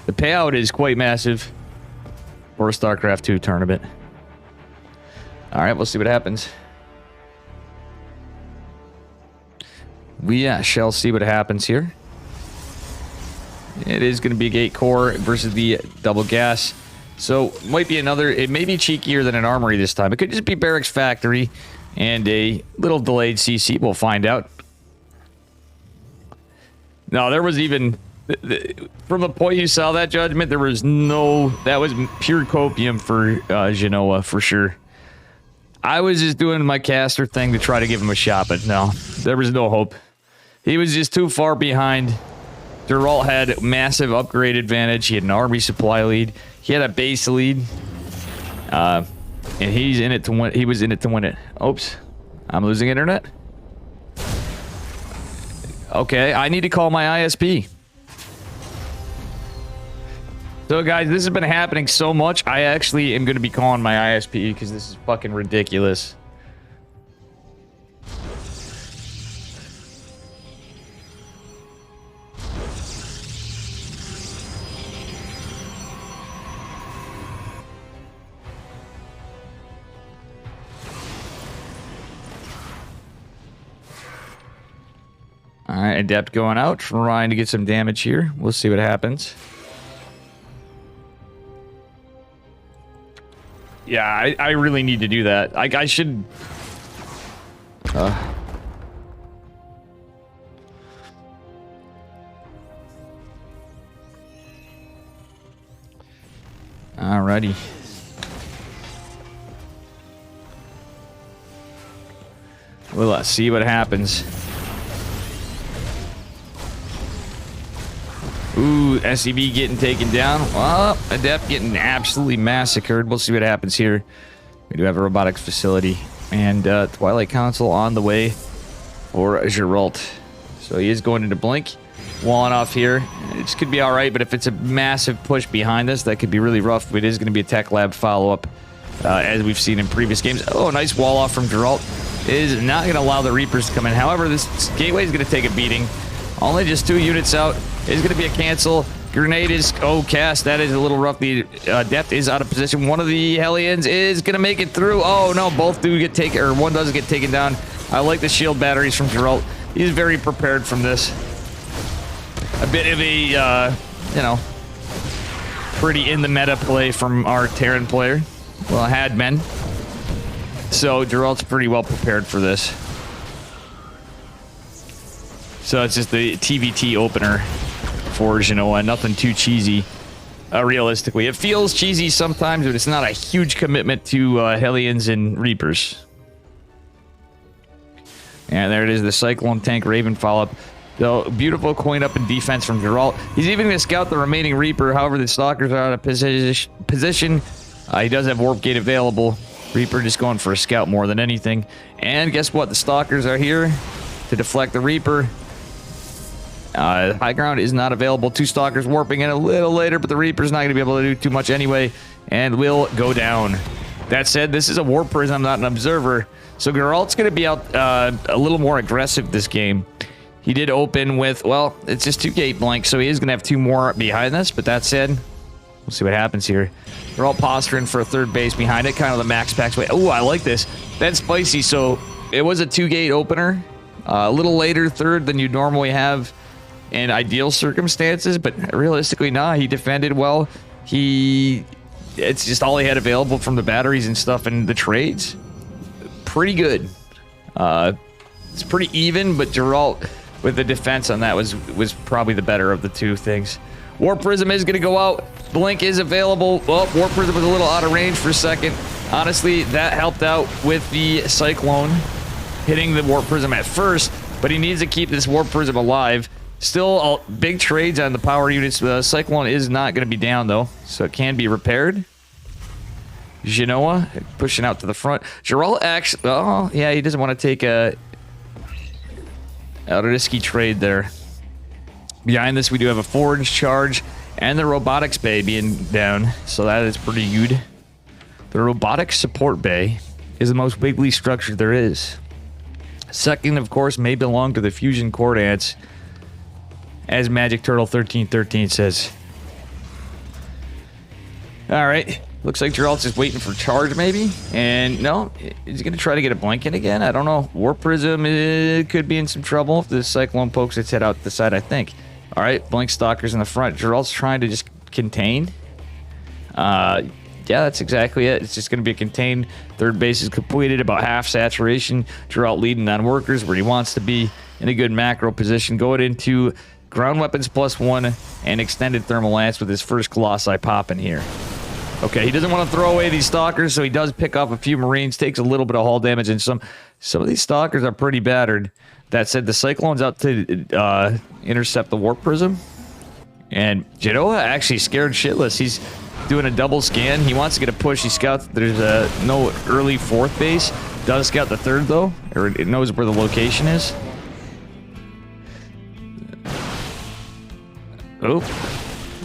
the payout is quite massive for a StarCraft 2 tournament. All right, we'll see what happens. We shall see what happens here. It is going to be a gate core versus the double gas. So might be another, it may be cheekier than an armory this time. It could just be barracks factory and a little delayed CC. We'll find out. No, there was even, from the point you saw that judgment, there was no, that was pure copium for Genoa for sure. I was just doing my caster thing to try to give him a shot, but no, there was no hope. He was just too far behind. Geralt had massive upgrade advantage. He had an army supply lead. He had a base lead. And he's in it to win. He was in it to win it. Oops. I'm losing internet. Okay, I need to call my ISP. So guys, this has been happening so much, I actually am going to be calling my ISP because this is fucking ridiculous. All right, Adept going out, trying to get some damage here. We'll see what happens. Yeah, I really need to do that. I should... Alrighty. We'll see what happens. Ooh, SCB getting taken down. Oh, Adept getting absolutely massacred. We'll see what happens here. We do have a robotics facility. And Twilight Council on the way for Geralt. So he is going into Blink. Walling off here. It could be alright, but if it's a massive push behind us, that could be really rough. It is going to be a Tech Lab follow-up, as we've seen in previous games. Oh, nice wall off from Geralt. It is not going to allow the Reapers to come in. However, this gateway is going to take a beating. Only just 2 units out. Is going to be a cancel. Grenade is cast. That is a little rough. The Depth is out of position. One of the Hellions is going to make it through. Oh no, both do get taken, or one does get taken down. I like the shield batteries from Geralt. He's very prepared from this. A bit of a, you know, pretty in the meta play from our Terran player. Well, had men. So Geralt's pretty well prepared for this. So it's just the TVT opener for Genoa. Nothing too cheesy, realistically. It feels cheesy sometimes, but it's not a huge commitment to Hellions and Reapers. And there it is, the Cyclone Tank Raven follow-up. So, beautiful coin up in defense from Geralt. He's even going to scout the remaining Reaper. However, the Stalkers are out of position. He does have Warp Gate available. Reaper just going for a scout more than anything. And guess what? The Stalkers are here to deflect the Reaper. High ground is not available. 2 Stalkers warping in a little later, but the Reaper's not going to be able to do too much anyway, and will go down. That said, this is a Warp Prism, not an Observer, so Geralt's going to be out a little more aggressive this game. He did open with, well, it's just 2 gate blanks, so he is going to have 2 more behind this, but that said, we'll see what happens here. They're all posturing for a 3rd base behind it, kind of the max packs way. Oh, I like this. That's spicy. So it was a 2 gate opener, a little later 3rd than you'd normally have in ideal circumstances, but realistically, nah, he defended well. It's just all he had available from the batteries and stuff and the trades. Pretty good. It's pretty even, but Geralt with the defense on that was probably the better of the 2 things. Warp Prism is going to go out. Blink is available. Well, Warp Prism was a little out of range for a second. Honestly, that helped out with the Cyclone hitting the Warp Prism at first, but he needs to keep this Warp Prism alive. Still, big trades on the power units. The Cyclone is not going to be down, though, so it can be repaired. Genoa pushing out to the front. Geralt actually... Oh, yeah, he doesn't want to take a risky trade there. Behind this, we do have a Forge charge and the Robotics Bay being down, so that is pretty good. The robotic support bay is the most wiggly structure there is. Second, of course, may belong to the fusion cord ants, as Magic Turtle 1313 says. Alright, looks like Geralt's just waiting for charge, maybe? And no, he's going to try to get a blink in again? I don't know. Warp Prism could be in some trouble if the Cyclone pokes its head out the side, I think. Alright, Blink Stalker's in the front. Geralt's trying to just contain. Yeah, that's exactly it. It's just going to be a contained. Third base is completed, about half saturation. Geralt leading on workers where he wants to be in a good macro position. Going into ground weapons +1 and extended thermal lance with his first Colossi popping here. Okay, he doesn't want to throw away these Stalkers, so he does pick up a few Marines, takes a little bit of hull damage, and some of these Stalkers are pretty battered. That said, the Cyclone's out to intercept the Warp Prism. And Genoa actually scared shitless. He's doing a double scan. He wants to get a push. He scouts. There's no early fourth base. Does scout the third, though, or it knows where the location is. Oh,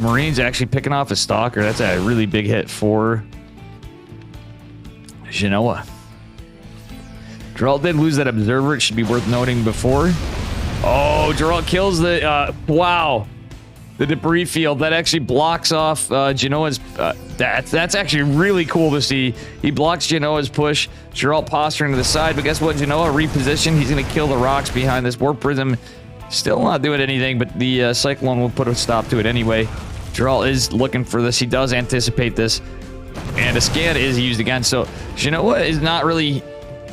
Marine's actually picking off a Stalker. That's a really big hit for Genoa. Geralt did lose that Observer. It should be worth noting before. Oh, Geralt kills the... wow. The debris field. That actually blocks off Genoa's... that's actually really cool to see. He blocks Genoa's push. Geralt posturing to the side. But guess what? Genoa repositioned. He's going to kill the rocks behind this Warp Prism. Still not doing anything, but the Cyclone will put a stop to it anyway. Geralt is looking for this. He does anticipate this. And a scan is used again. So Genoa is not really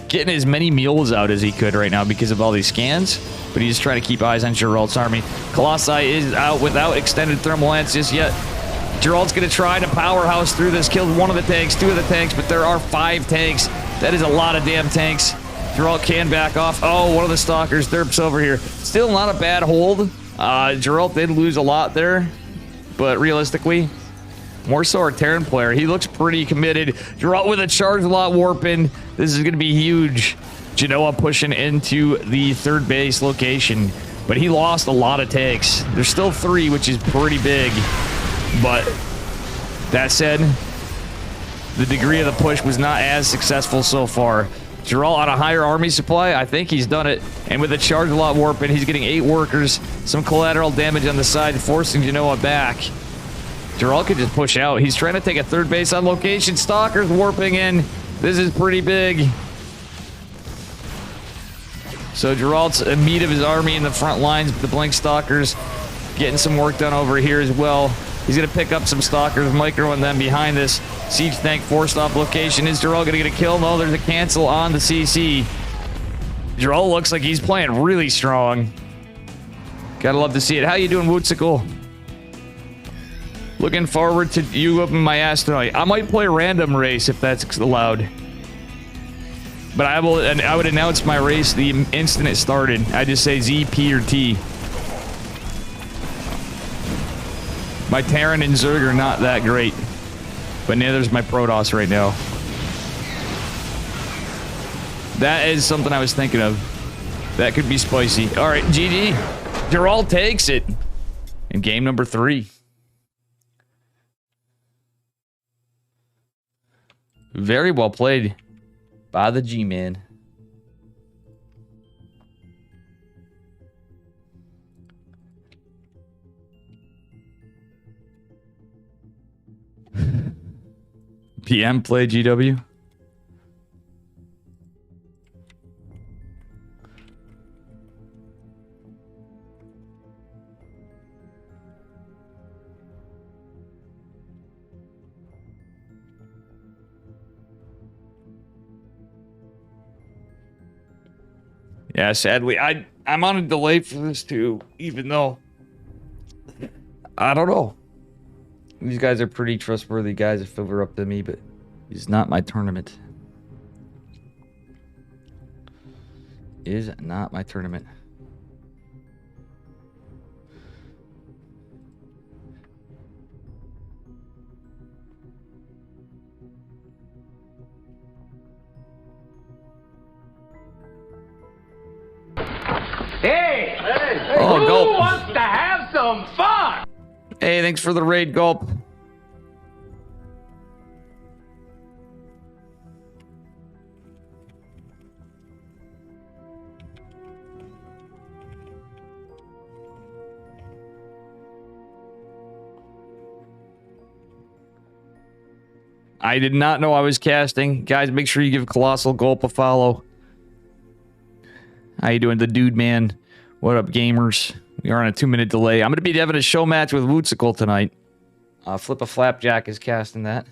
getting as many mules out as he could right now because of all these scans. But he's trying to keep eyes on Geralt's army. Colossi is out without extended thermal lance just yet. Geralt's going to try to powerhouse through this. Killed one of the tanks, two of the tanks, but there are 5 tanks. That is a lot of damn tanks. Geralt can back off. Oh, one of the Stalkers derps over here. Still not a bad hold. Geralt did lose a lot there. But realistically, more so our Terran player. He looks pretty committed. Geralt with a charge lot warping. This is going to be huge. Genoa pushing into the third base location. But he lost a lot of tanks. There's still 3, which is pretty big. But that said, the degree of the push was not as successful so far. Geralt on a higher army supply. I think he's done it. And with a charge lot warping, he's getting 8 workers. Some collateral damage on the side, forcing Genoa back. Geralt could just push out. He's trying to take a third base on location. Stalkers warping in. This is pretty big. So Geralt's a meat of his army in the front lines, but the Blink Stalkers getting some work done over here as well. He's going to pick up some Stalkers, microing them behind this. Siege tank forced off location. Is Geralt going to get a kill? No, there's a cancel on the CC. Geralt looks like he's playing really strong. Gotta love to see it. How you doing, Wootsicle? Looking forward to you whooping my ass tonight. I might play random race if that's allowed. But I would announce my race the instant it started. I just say Z, P, or T. My Terran and Zerg are not that great. But neither's my Protoss right now. That is something I was thinking of. That could be spicy. Alright, GG. Geralt takes it. In game number 3. Very well played by the G-Man. PM play GW. Yeah, sadly, I'm on a delay for this too, even though I don't know. These guys are pretty trustworthy guys if it were up to me, but it's not my tournament. Is not my tournament. Hey! Oh, Who Gulp. wants to have some fun? Hey, thanks for the raid, Gulp. I did not know I was casting. Guys, make sure you give Colossal Gulp a follow. How you doing, the dude man? What up, gamers? We are on a 2-minute delay. I'm going to be having a show match with Wootsicle tonight. Flip a Flapjack is casting that.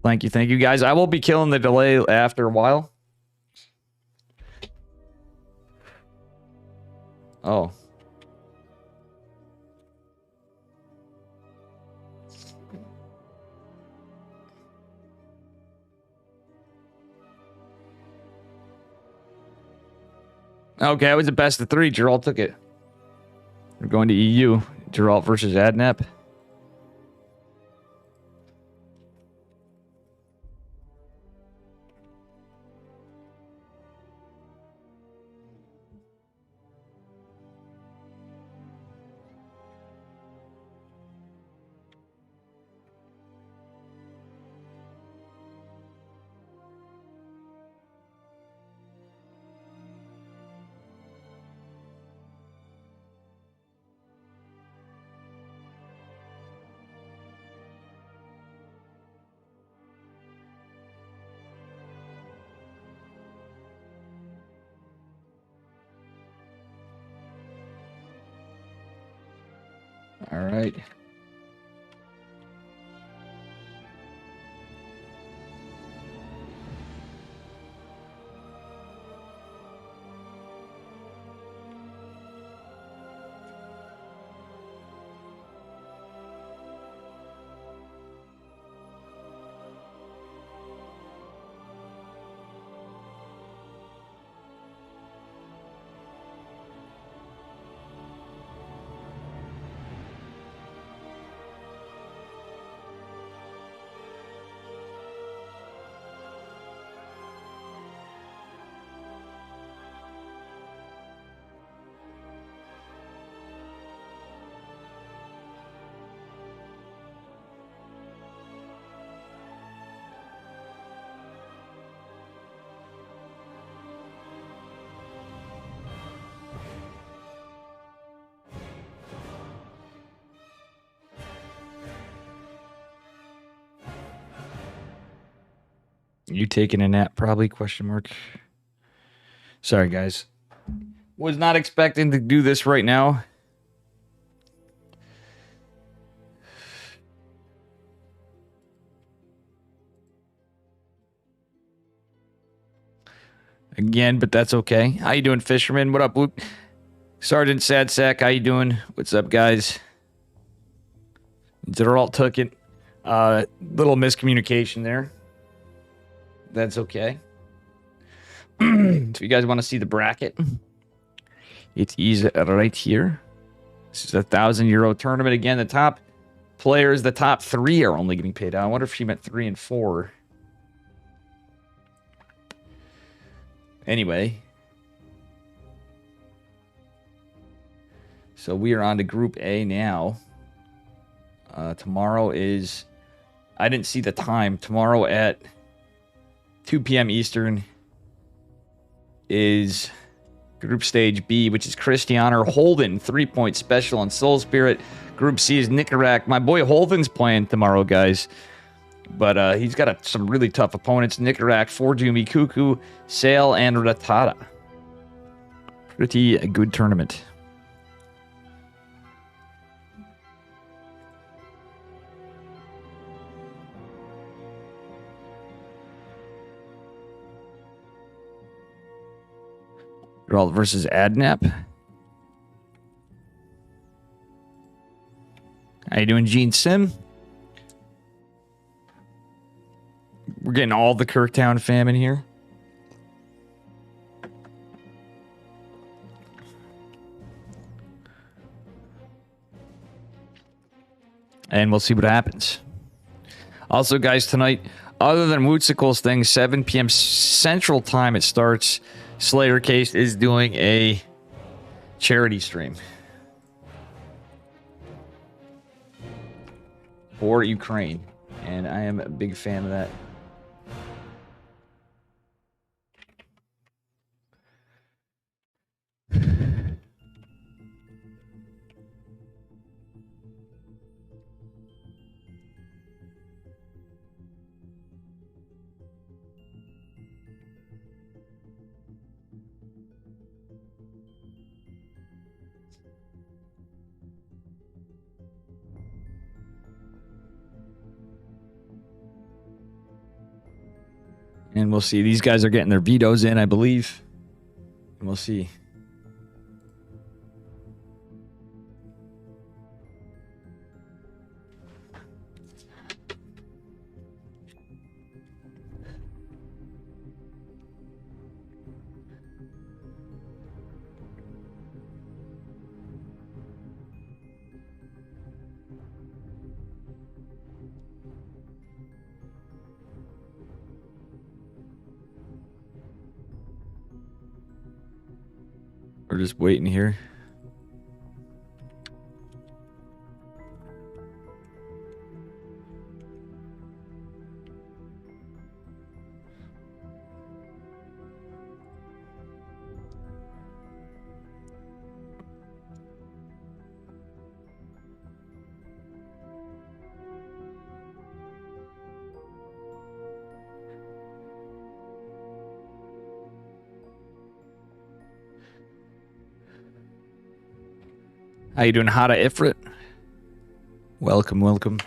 Thank you, guys. I will be killing the delay after a while. Oh. Okay, it was the best of 3. Geralt took it. We're going to EU. Geralt versus Adnep. All right. You taking a nap, probably? Question mark. Sorry, guys. Was not expecting to do this right now. Again, but that's okay. How you doing, Fisherman? What up, Luke? Sergeant Sad Sack, how you doing? What's up, guys? Geralt took it. Little miscommunication there. That's okay. So you guys want to see the bracket? It is right here. This is a €1,000 tournament. Again, the top players, the top 3 are only getting paid out. I wonder if she meant 3 and 4. Anyway. So we are on to Group A now. Tomorrow is... I didn't see the time. Tomorrow at 2 p.m. Eastern is Group Stage B, which is Christianer Holden, 3-point special on Soul Spirit. Group C is Nicarak. My boy Holden's playing tomorrow, guys. But he's got some really tough opponents. Nicarak, Forjumi, Kuku, Sail, and Rattata. Pretty good tournament. Geralt versus Adnep. How you doing, Gene Sim? We're getting all the Kirktown fam in here. And we'll see what happens. Also, guys, tonight, other than Wootsicle's thing, 7 p.m. Central Time it starts. Slayer Case is doing a charity stream for Ukraine, and I am a big fan of that. And we'll see. These guys are getting their vetoes in, I believe. And we'll see. We're just waiting here. How you doing, Hada Ifrit? Welcome, welcome.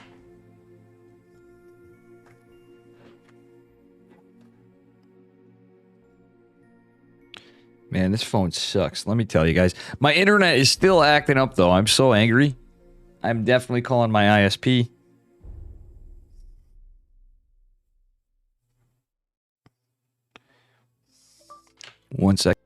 Man, this phone sucks. Let me tell you guys. My internet is still acting up, though. I'm so angry. I'm definitely calling my ISP. One sec.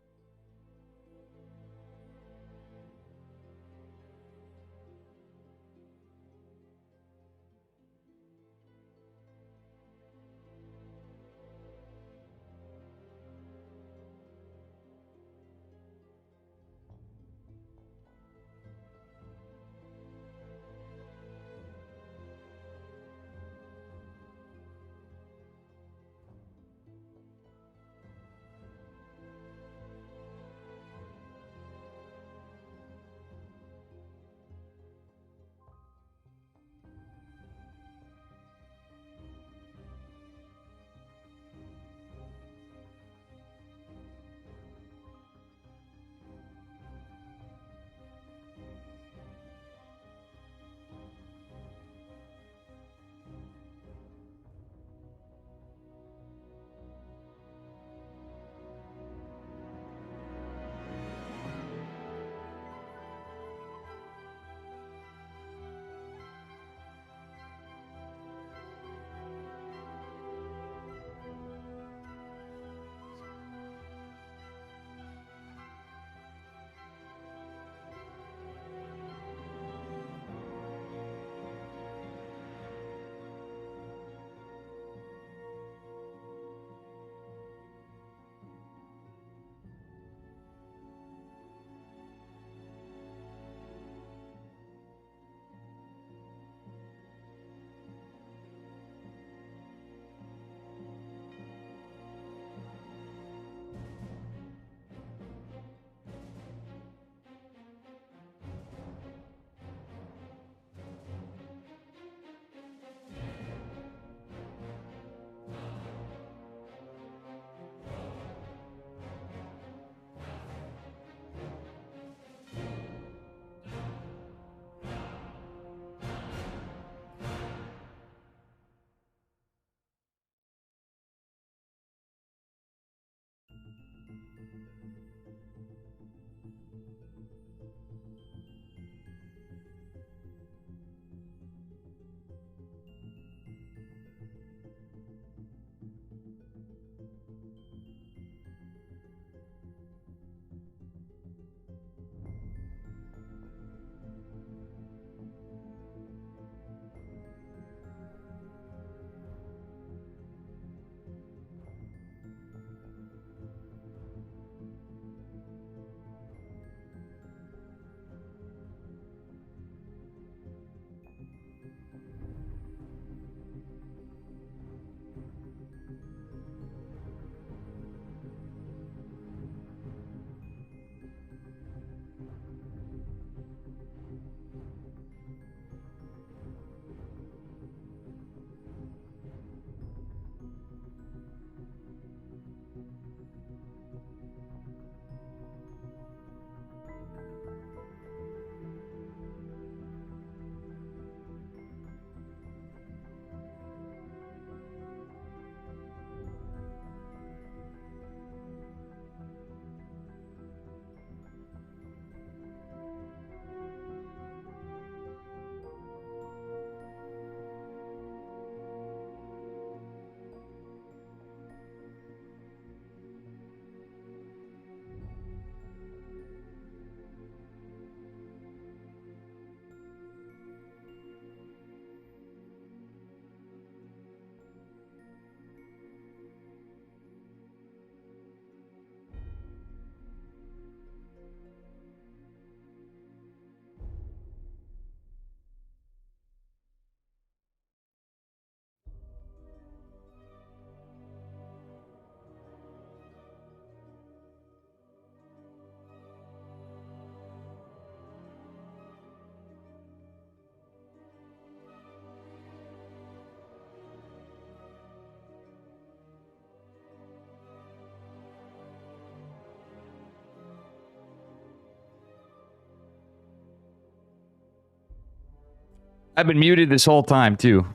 I've been muted this whole time, too.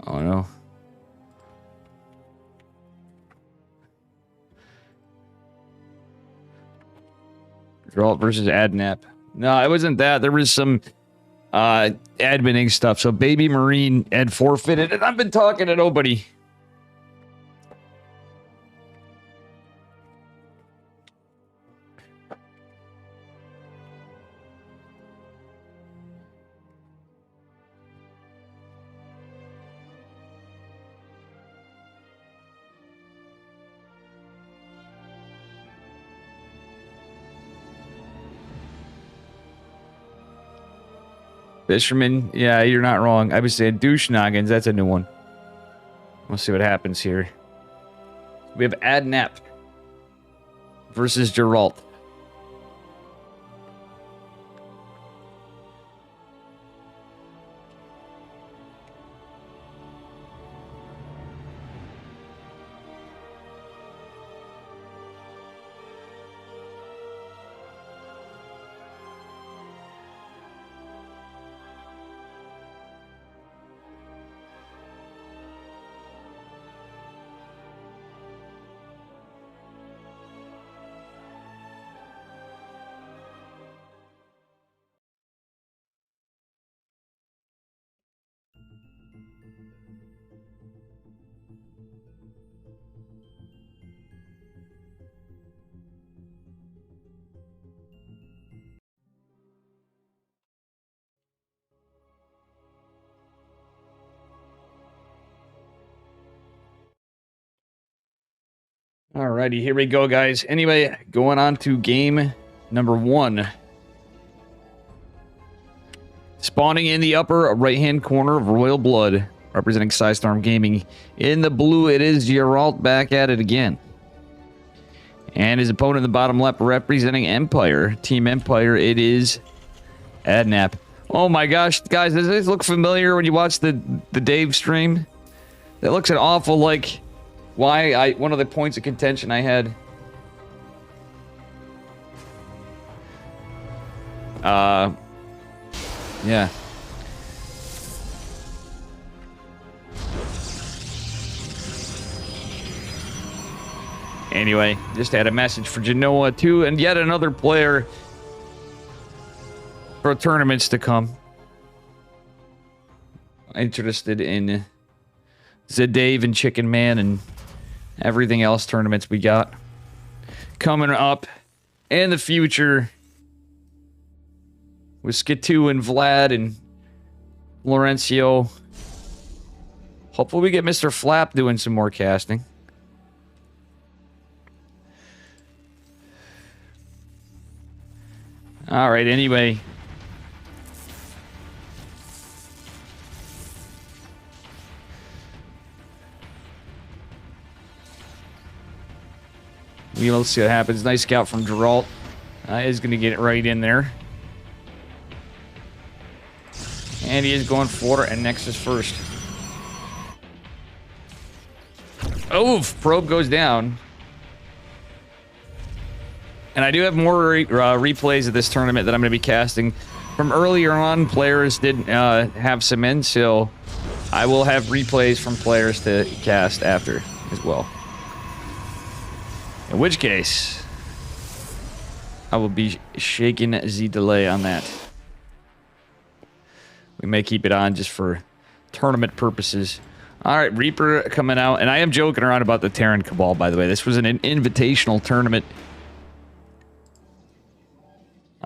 Oh, no. Geralt versus Adnap. No, it wasn't that. There was some adminning stuff. So Baby Marine had forfeited, and I've been talking to nobody. Fisherman, yeah, you're not wrong. I was saying douche noggins. That's a new one. We'll see what happens here. We have Adnap versus Geralt. Alrighty, here we go, guys. Anyway, going on to game number 1. Spawning in the upper right-hand corner of Royal Blood, representing Psystorm Gaming. In the blue, it is Geralt back at it again. And his opponent in the bottom left, representing Empire. Team Empire, it is Adnap. Oh my gosh, guys, does this look familiar when you watch the Dave stream? That looks an awful, like... one of the points of contention I had. Yeah. Anyway, just had a message for Genoa too, and yet another player for tournaments to come. Interested in Dave and Chicken Man and everything else tournaments we got coming up in the future with Skitu and Vlad and Laurencio. Hopefully we get Mr. Flap doing some more casting. All right, anyway. We'll see what happens. Nice scout from Geralt. Is going to get it right in there. And he is going for it, and Nexus first. Oh, probe goes down. And I do have more replays of this tournament that I'm going to be casting. From earlier on, players did have some in, so I will have replays from players to cast after as well. In which case, I will be shaking the delay on that. We may keep it on just for tournament purposes. All right, Reaper coming out. And I am joking around about the Terran Cabal, by the way. This was an invitational tournament.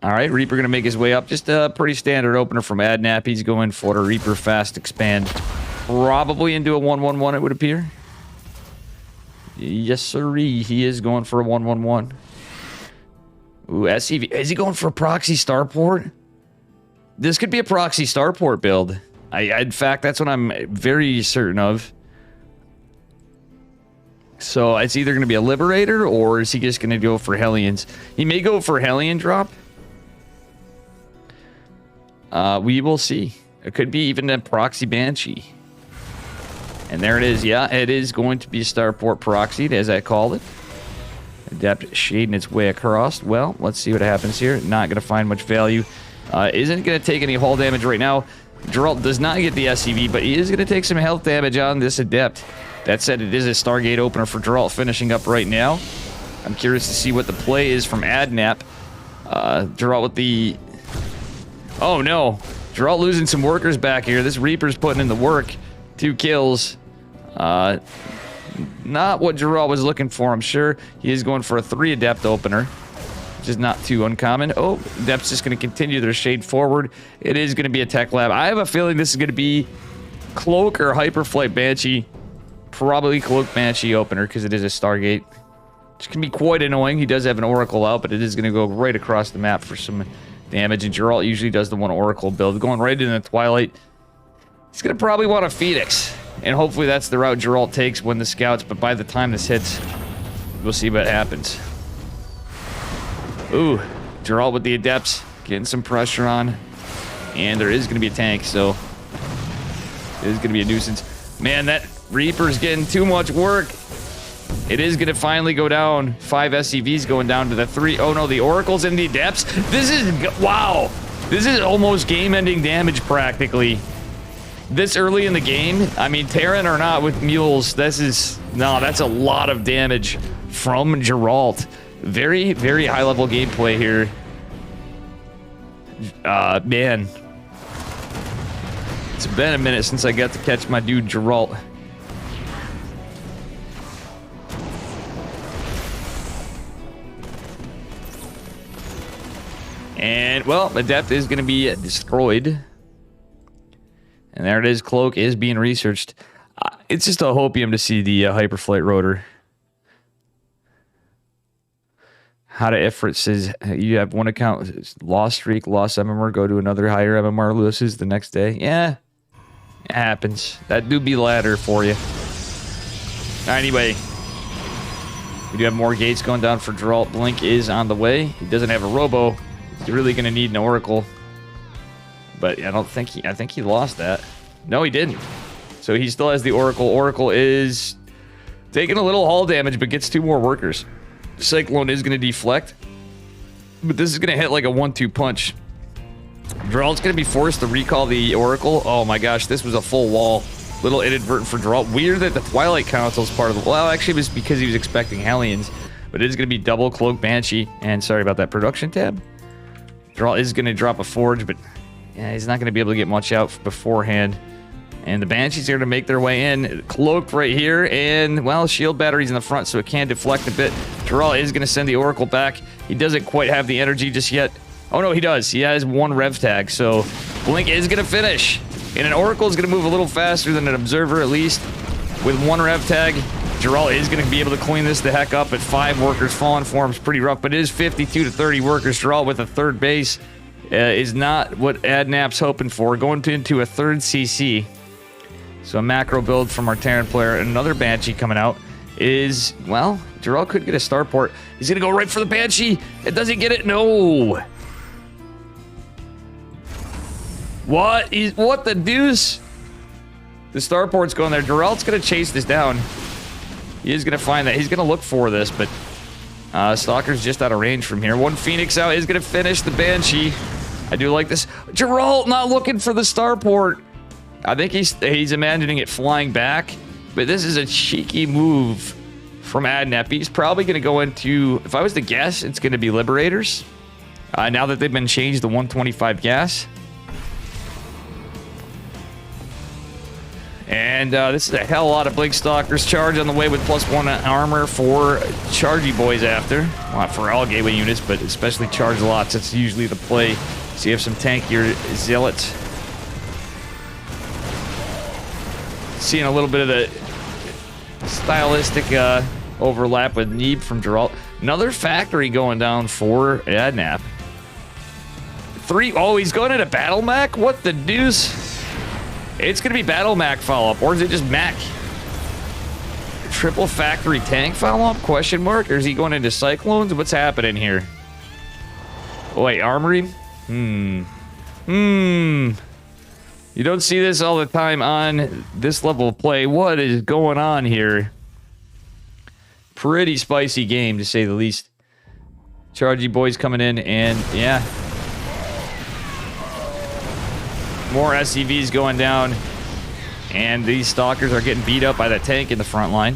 All right, Reaper going to make his way up. Just a pretty standard opener from Adnap. He's going for a Reaper Fast Expand. Probably into a 1/1/1, it would appear. Yes, sirree. He is going for a 1/1/1. Ooh, SCV. Is he going for a proxy starport? This could be a proxy starport build. In fact, that's what I'm very certain of. So it's either going to be a Liberator, or is he just going to go for Hellions? He may go for Hellion drop. We will see. It could be even a proxy Banshee. And there it is. Yeah, it is going to be a starport proxied, as I called it. Adept shading its way across. Well, let's see what happens here. Not going to find much value. Isn't going to take any hull damage right now. Geralt does not get the SCV, but he is going to take some health damage on this Adept. That said, it is a Stargate opener for Geralt finishing up right now. I'm curious to see what the play is from Adnap. Geralt with the... Oh, no. Geralt losing some workers back here. This Reaper's putting in the work. 2 kills. Not what Geralt was looking for, I'm sure. He is going for a 3 Adept opener, which is not too uncommon. Oh, Adept's just going to continue their shade forward. It is going to be a Tech Lab. I have a feeling this is going to be Cloak or Hyperflight Banshee. Probably Cloak Banshee opener, because it is a Stargate. Which can be quite annoying. He does have an Oracle out, but it is going to go right across the map for some damage. And Geralt usually does the one Oracle build. Going right into the Twilight. He's going to probably want a Phoenix. And hopefully that's the route Geralt takes when the scouts, but by the time this hits, we'll see what happens. Ooh, Geralt with the Adepts, getting some pressure on. And there is going to be a tank, so it is going to be a nuisance. Man, that Reaper's getting too much work. It is going to finally go down. 5 SCVs going down to the 3. Oh no, the Oracle's in the Adepts. This is, wow. This is almost game-ending damage practically. This early in the game, I mean, Terran or not with mules, this is... No, that's a lot of damage from Geralt. Very, very high-level gameplay here. Man. It's been a minute since I got to catch my dude Geralt. And, well, Adept is going to be destroyed. And there it is. Cloak is being researched. It's just a hopium to see the Hyperflight rotor. How to Ifrit says you have one account, lost streak, lost MMR, go to another higher MMR, loses the next day. Yeah, it happens. That do be ladder for you. Anyway, we do have more gates going down for Geralt. Blink is on the way. He doesn't have a robo. He's really going to need an Oracle. But I don't think I think he lost that. No, he didn't. So he still has the Oracle. Oracle is taking a little hull damage, but gets 2 more workers. Cyclone is going to deflect. But this is going to hit like a 1-2 punch. Geralt's going to be forced to recall the Oracle. Oh my gosh, this was a full wall. Little inadvertent for Geralt. Weird that the Twilight Council is part of the... Well, actually, it was because he was expecting Hellions. But it is going to be double Cloak Banshee. And sorry about that production tab. Geralt is going to drop a Forge, but... Yeah, he's not going to be able to get much out beforehand. And the Banshees are going to make their way in. Cloaked right here. And, well, shield batteries in the front, so it can deflect a bit. Geralt is going to send the Oracle back. He doesn't quite have the energy just yet. Oh, no, he does. He has 1 rev tag, so Blink is going to finish. And an Oracle is going to move a little faster than an Observer, at least. With 1 rev tag, Geralt is going to be able to clean this the heck up at 5 workers. Fallen Form's pretty rough, but it is 52 to 30 workers. Geralt with a 3rd base. Is not what Adnap's hoping for. Going into a 3rd CC. So a macro build from our Terran player. Another Banshee coming out is, well, Geralt could get a starport. He's going to go right for the Banshee. It doesn't get it. No. What the deuce? The starport's going there. Geralt's going to chase this down. He is going to find that. He's going to look for this, but Stalker's just out of range from here. 1 Phoenix out is going to finish the Banshee. I do like this. Geralt not looking for the starport. I think he's imagining it flying back, but this is a cheeky move from Adnap. He's probably going to go into, if I was to guess, it's going to be Liberators. Now that they've been changed to 125 gas. And this is a hell of a lot of Blink Stalkers. Charge on the way with +1 armor for Chargy boys after. Not for all gateway units, but especially charge lots. That's usually the play. So you have some tankier Zealots. Seeing a little bit of the stylistic overlap with Neeb from Geralt. Another factory going down for Adnap. 3. Oh, he's going into Battle Mac? What the deuce? It's going to be Battle Mac follow-up, or is it just Mac? Triple factory tank follow-up? Question mark? Or is he going into Cyclones? What's happening here? Oh, wait, Armory? You don't see this all the time on this level of play. What is going on here? Pretty spicy game, to say the least. Chargy boys coming in, and yeah. More SCVs going down. And these stalkers are getting beat up by the tank in the front line.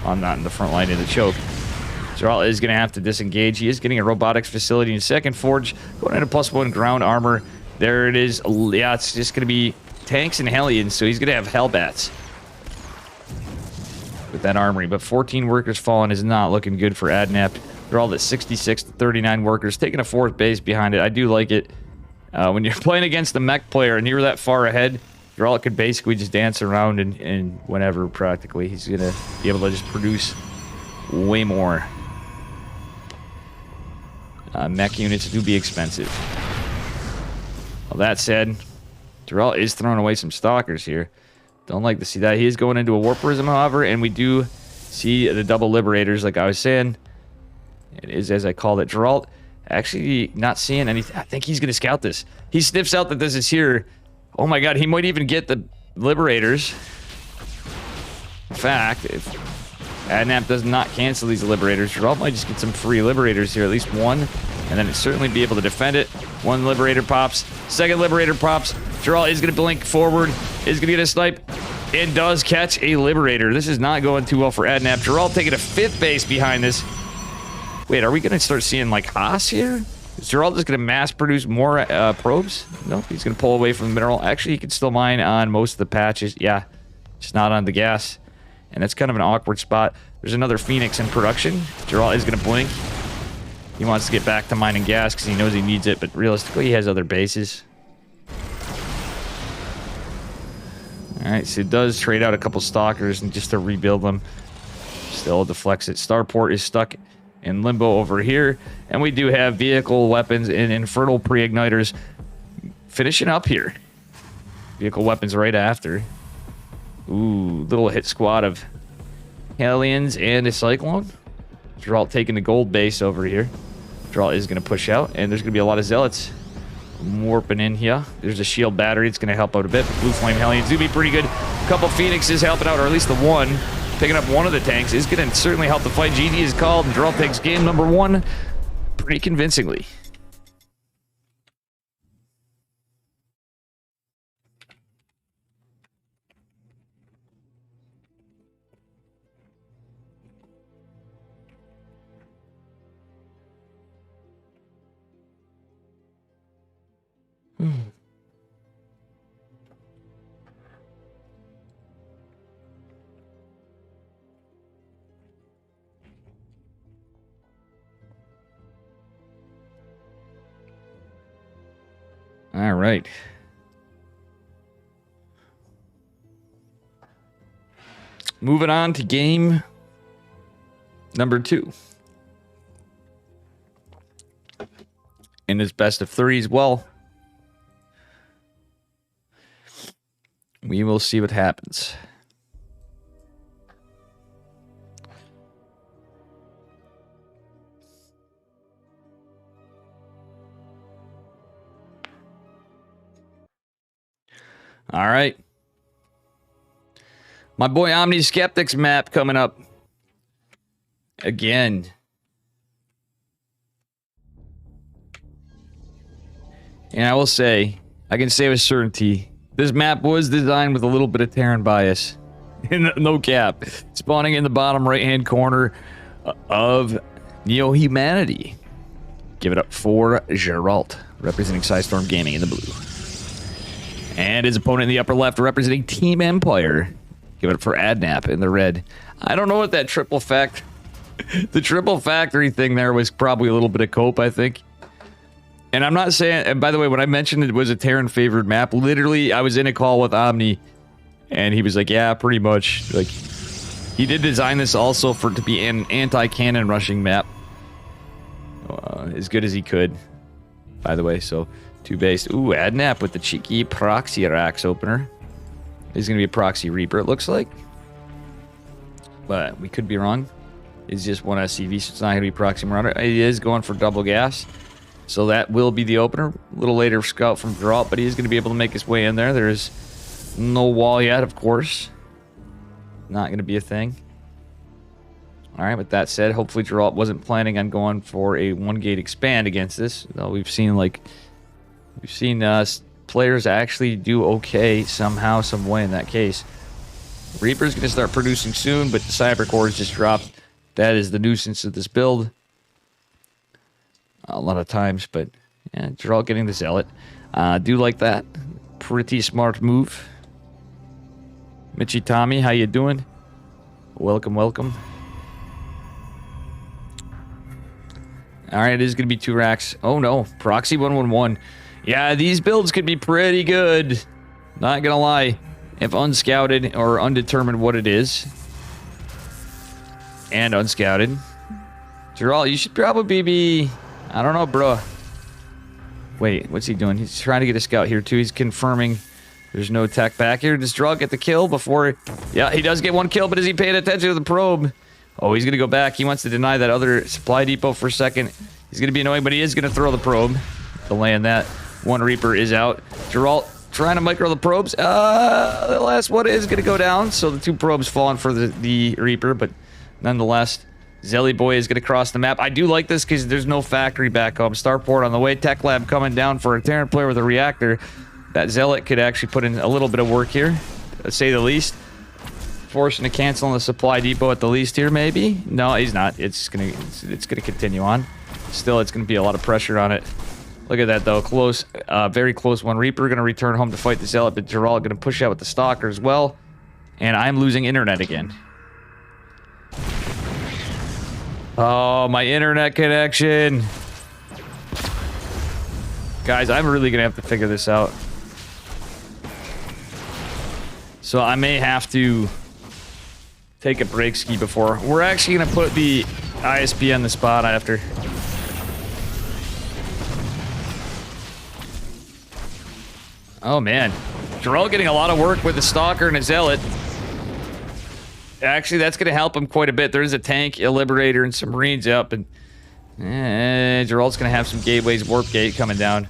Well, not in the front line, in the choke. Geralt is going to have to disengage. He is getting a robotics facility in second forge. Going into +1 ground armor. There it is. Yeah, it's just going to be tanks and Hellions, so he's going to have Hellbats with that armory. But 14 workers fallen is not looking good for Adnap. They're all at 66 to 39 workers, taking a 4th base behind it. I do like it. When you're playing against the mech player and you're that far ahead, Geralt could basically just dance around and whenever, practically. He's going to be able to just produce way more. Mech units do be expensive. Well, that said, Geralt is throwing away some stalkers here. Don't like to see that. He is going into a Warp Prism, however, and we do see the double Liberators, like I was saying. It is as I called it. Geralt actually not seeing anything. I think he's going to scout this. He sniffs out that this is here. Oh my god, he might even get the Liberators. In fact, if Adnap does not cancel these Liberators, Geralt might just get some free Liberators here, at least one, and then certainly be able to defend it. One Liberator pops, second Liberator pops. Geralt is going to blink forward, is going to get a snipe, and does catch a Liberator. This is not going too well for Adnap. Geralt taking a 5th base behind this. Wait, are we going to start seeing, like, Haas here? Is Geralt just going to mass produce more probes? No, he's going to pull away from the mineral. Actually, he can still mine on most of the patches. Yeah, just not on the gas. And that's kind of an awkward spot. There's another Phoenix in production. Geralt is going to blink. He wants to get back to mining gas because he knows he needs it, but realistically, he has other bases. Alright, so it does trade out a couple stalkers and just to rebuild them. Still deflects it. Starport is stuck in limbo over here. And we do have vehicle weapons and infernal pre-igniters finishing up here. Vehicle weapons right after. Ooh, little hit squad of Hellions and a Cyclone. Geralt taking the gold base over here. Geralt is going to push out, and there's going to be a lot of Zealots warping in here. There's a shield battery. It's going to help out a bit. Blue Flame Hellions do be pretty good. A couple Phoenixes helping out, or at least the one. Picking up one of the tanks is going to certainly help the fight. GD is called, and Geralt takes game number 1 pretty convincingly. All right. Moving on to game number 2. In his best of 3 as well. We will see what happens. All right. My boy Omni Skeptics map coming up. Again. And I will say, I can say with certainty, this map was designed with a little bit of Terran bias. No cap. Spawning in the bottom right-hand corner of Neo-Humanity. Give it up for Geralt, representing Psystorm Gaming in the blue. And his opponent in the upper left, representing Team Empire. Give it up for Adnap in the red. I don't know what that triple fact... The triple factory thing there was probably a little bit of cope, I think. And I'm not saying... And by the way, when I mentioned it was a Terran-favored map, literally, I was in a call with Omni, and he was like, yeah, pretty much. Like, he did design this also to be an anti-cannon rushing map. As good as he could, by the way, so... 2 base. Ooh, Adnap with the cheeky Proxy Rax opener. He's going to be a Proxy Reaper, it looks like. But we could be wrong. It's just one SCV, so it's not going to be Proxy Marauder. He is going for double gas. So that will be the opener. A little later, Scout from Geralt, but he is going to be able to make his way in there. There is no wall yet, of course. Not going to be a thing. All right, with that said, hopefully Geralt wasn't planning on going for a 1-gate expand against this. Though we've seen players actually do okay somehow, some way in that case. Reaper's going to start producing soon, but the Cyber Cores just dropped. That is the nuisance of this build. A lot of times, but yeah, Geralt getting the Zealot. Do like that. Pretty smart move. Mitchy Tommy, how you doing? Welcome, welcome. Alright, it is going to be 2 racks. Oh no, Proxy 111. Yeah, these builds could be pretty good. Not gonna lie. If unscouted or undetermined what it is. And unscouted. Geralt, you should probably be... I don't know, bro. Wait, what's he doing? He's trying to get a scout here too. He's confirming there's no tech back here. Does Geralt get the kill before... Yeah, he does get 1 kill, but is he paying attention to the probe? Oh, he's going to go back. He wants to deny that other supply depot for a second. He's going to be annoying, but he is going to throw the probe to land that. 1 Reaper is out. Geralt trying to micro the probes. The last one is going to go down, so the 2 probes falling for the Reaper, but nonetheless, Zelly Boy is going to cross the map. I do like this because there's no factory back home. Starport on the way. Tech Lab coming down for a Terran player with a reactor. That Zealot could actually put in a little bit of work here, to say the least. Forcing to cancel on the supply depot at the least here, maybe? No, he's not. It's gonna continue on. Still, it's gonna be a lot of pressure on it. Look at that though, close, very close 1 Reaper gonna return home to fight the Zealot, but Geralt gonna push out with the Stalker as well. And I'm losing internet again. Oh, my internet connection. Guys, I'm really gonna have to figure this out. So I may have to take a break ski before. We're actually gonna put the ISP on the spot after. Oh man, Geralt getting a lot of work with the Stalker and a Zealot. Actually, that's gonna help him quite a bit. There's a tank, a Liberator, and some Marines up, and Geralt's gonna have some gateways, Warp Gate coming down.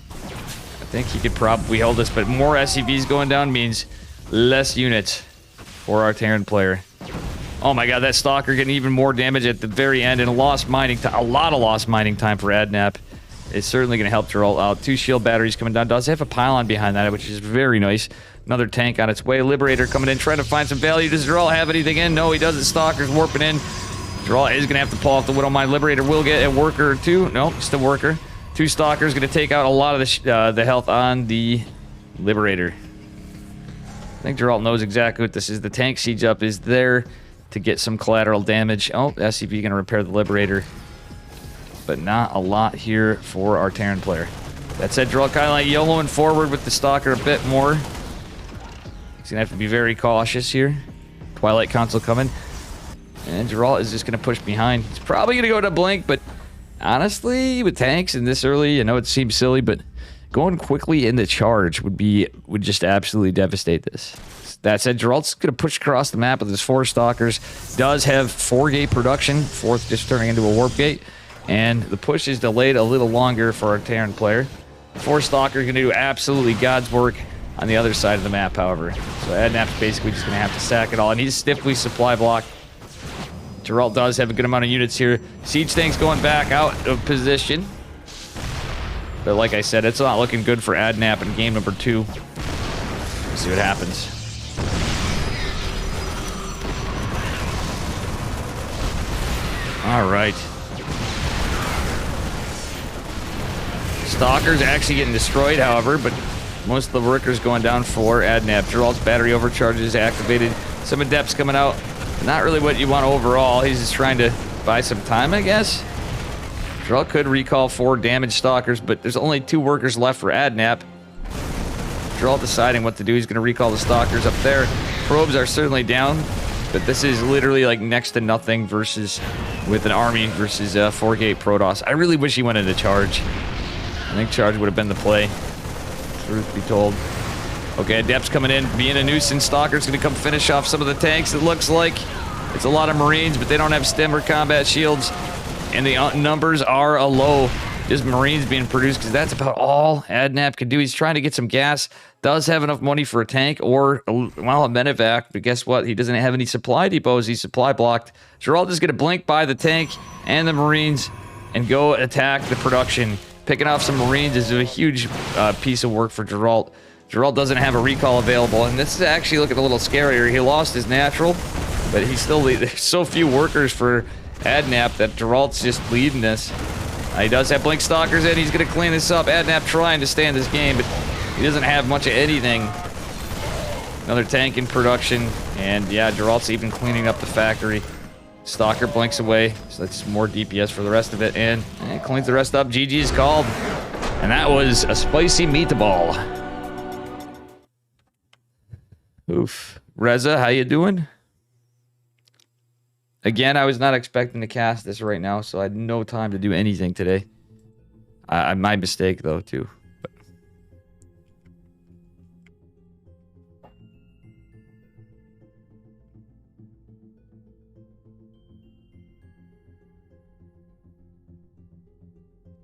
I think he could probably hold this, but more SCVs going down means less units for our Terran player. Oh my god, that Stalker getting even more damage at the very end, and a lot of lost mining time for Adnap. It's certainly going to help Geralt out. 2 shield batteries coming down. Does have a pylon behind that, which is very nice. Another tank on its way. Liberator coming in, trying to find some value. Does Geralt have anything in? No, he doesn't. Stalker's warping in. Geralt is going to have to pull off the Widowmine. Liberator will get a worker or 2. No, just a worker. 2 Stalkers going to take out a lot of the health on the Liberator. I think Geralt knows exactly what this is. The tank siege up is there to get some collateral damage. Oh, SCV going to repair the Liberator. But not a lot here for our Terran player. That said, Geralt kind of like YOLOing forward with the Stalker a bit more. He's going to have to be very cautious here. Twilight Council coming. And Geralt is just going to push behind. He's probably going to go to Blink, but honestly, with tanks and this early, I know it seems silly, but going quickly into charge would just absolutely devastate this. That said, Geralt's going to push across the map with his 4 Stalkers. Does have 4-gate production. 4th just turning into a Warp Gate. And the push is delayed a little longer for our Terran player. 4 Stalkers going to do absolutely God's work on the other side of the map, however. So Adnap's basically just going to have to sack it all. And he's stiffly supply block. Geralt does have a good amount of units here. Siege tank's going back out of position. But like I said, it's not looking good for Adnap in game number 2. We'll see what happens. All right. Stalker's actually getting destroyed, however, but most of the workers going down for Adnap. Geralt's battery overcharge is activated. Some Adepts coming out. Not really what you want overall. He's just trying to buy some time, I guess. Geralt could recall 4 damaged Stalkers, but there's only 2 workers left for Adnap. Geralt deciding what to do. He's going to recall the Stalkers up there. Probes are certainly down, but this is literally like next to nothing versus with an army versus 4-gate Protoss. I really wish he went into charge. I think charge would have been the play, truth be told. Okay, Adepts coming in, being a nuisance. Stalker's going to come finish off some of the tanks. It looks like it's a lot of Marines, but they don't have stem or combat shields. And the numbers are a low. Just Marines being produced, because that's about all Adnap can do. He's trying to get some gas. does have enough money for a tank or, well, a medevac, but guess what? He doesn't have any supply depots. He's supply blocked. Geralt is going to blink by the tank and the Marines and go attack the production. Picking off some Marines is a huge piece of work for Geralt. Geralt doesn't have a recall available, and this is actually looking a little scarier. He lost his natural, but he's still... There's so few workers for Adnap that Geralt's just leading this. He does have Blink Stalkers in. He's going to clean this up. Adnap trying to stay in this game, but he doesn't have much of anything. Another tank in production, and yeah, Geralt's even cleaning up the factory. Stalker blinks away, so that's more DPS for the rest of it, and cleans the rest up. GG is called, and that was a spicy meatball. Oof. Reza, how you doing? Again, I was not expecting to cast this right now, so I had no time to do anything today. My mistake, though, too. But.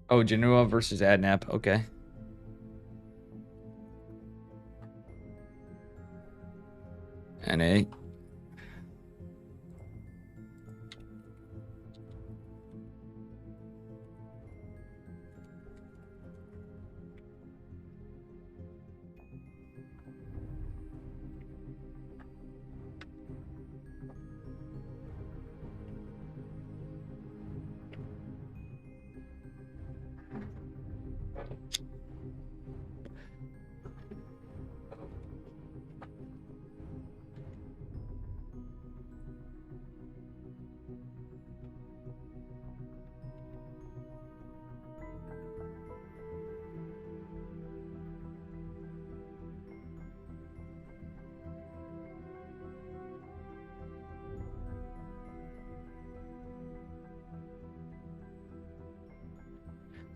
Oh, Genoa versus Adnap. Okay. NA.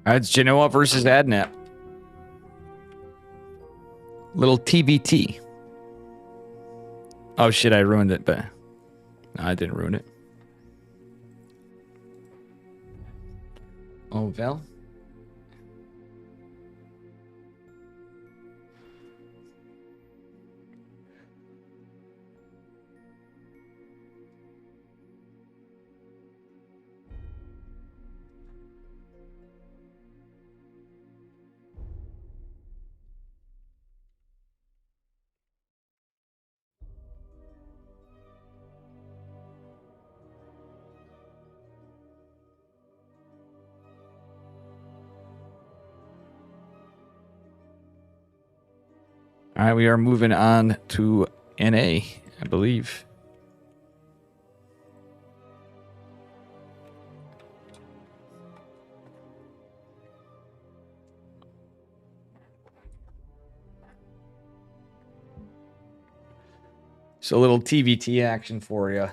It's Genoa versus Adnap. Little TBT. Oh shit, I ruined it, but no, I didn't ruin it. Oh, Val? All right, we are moving on to NA, I believe. So a little TVT action for you.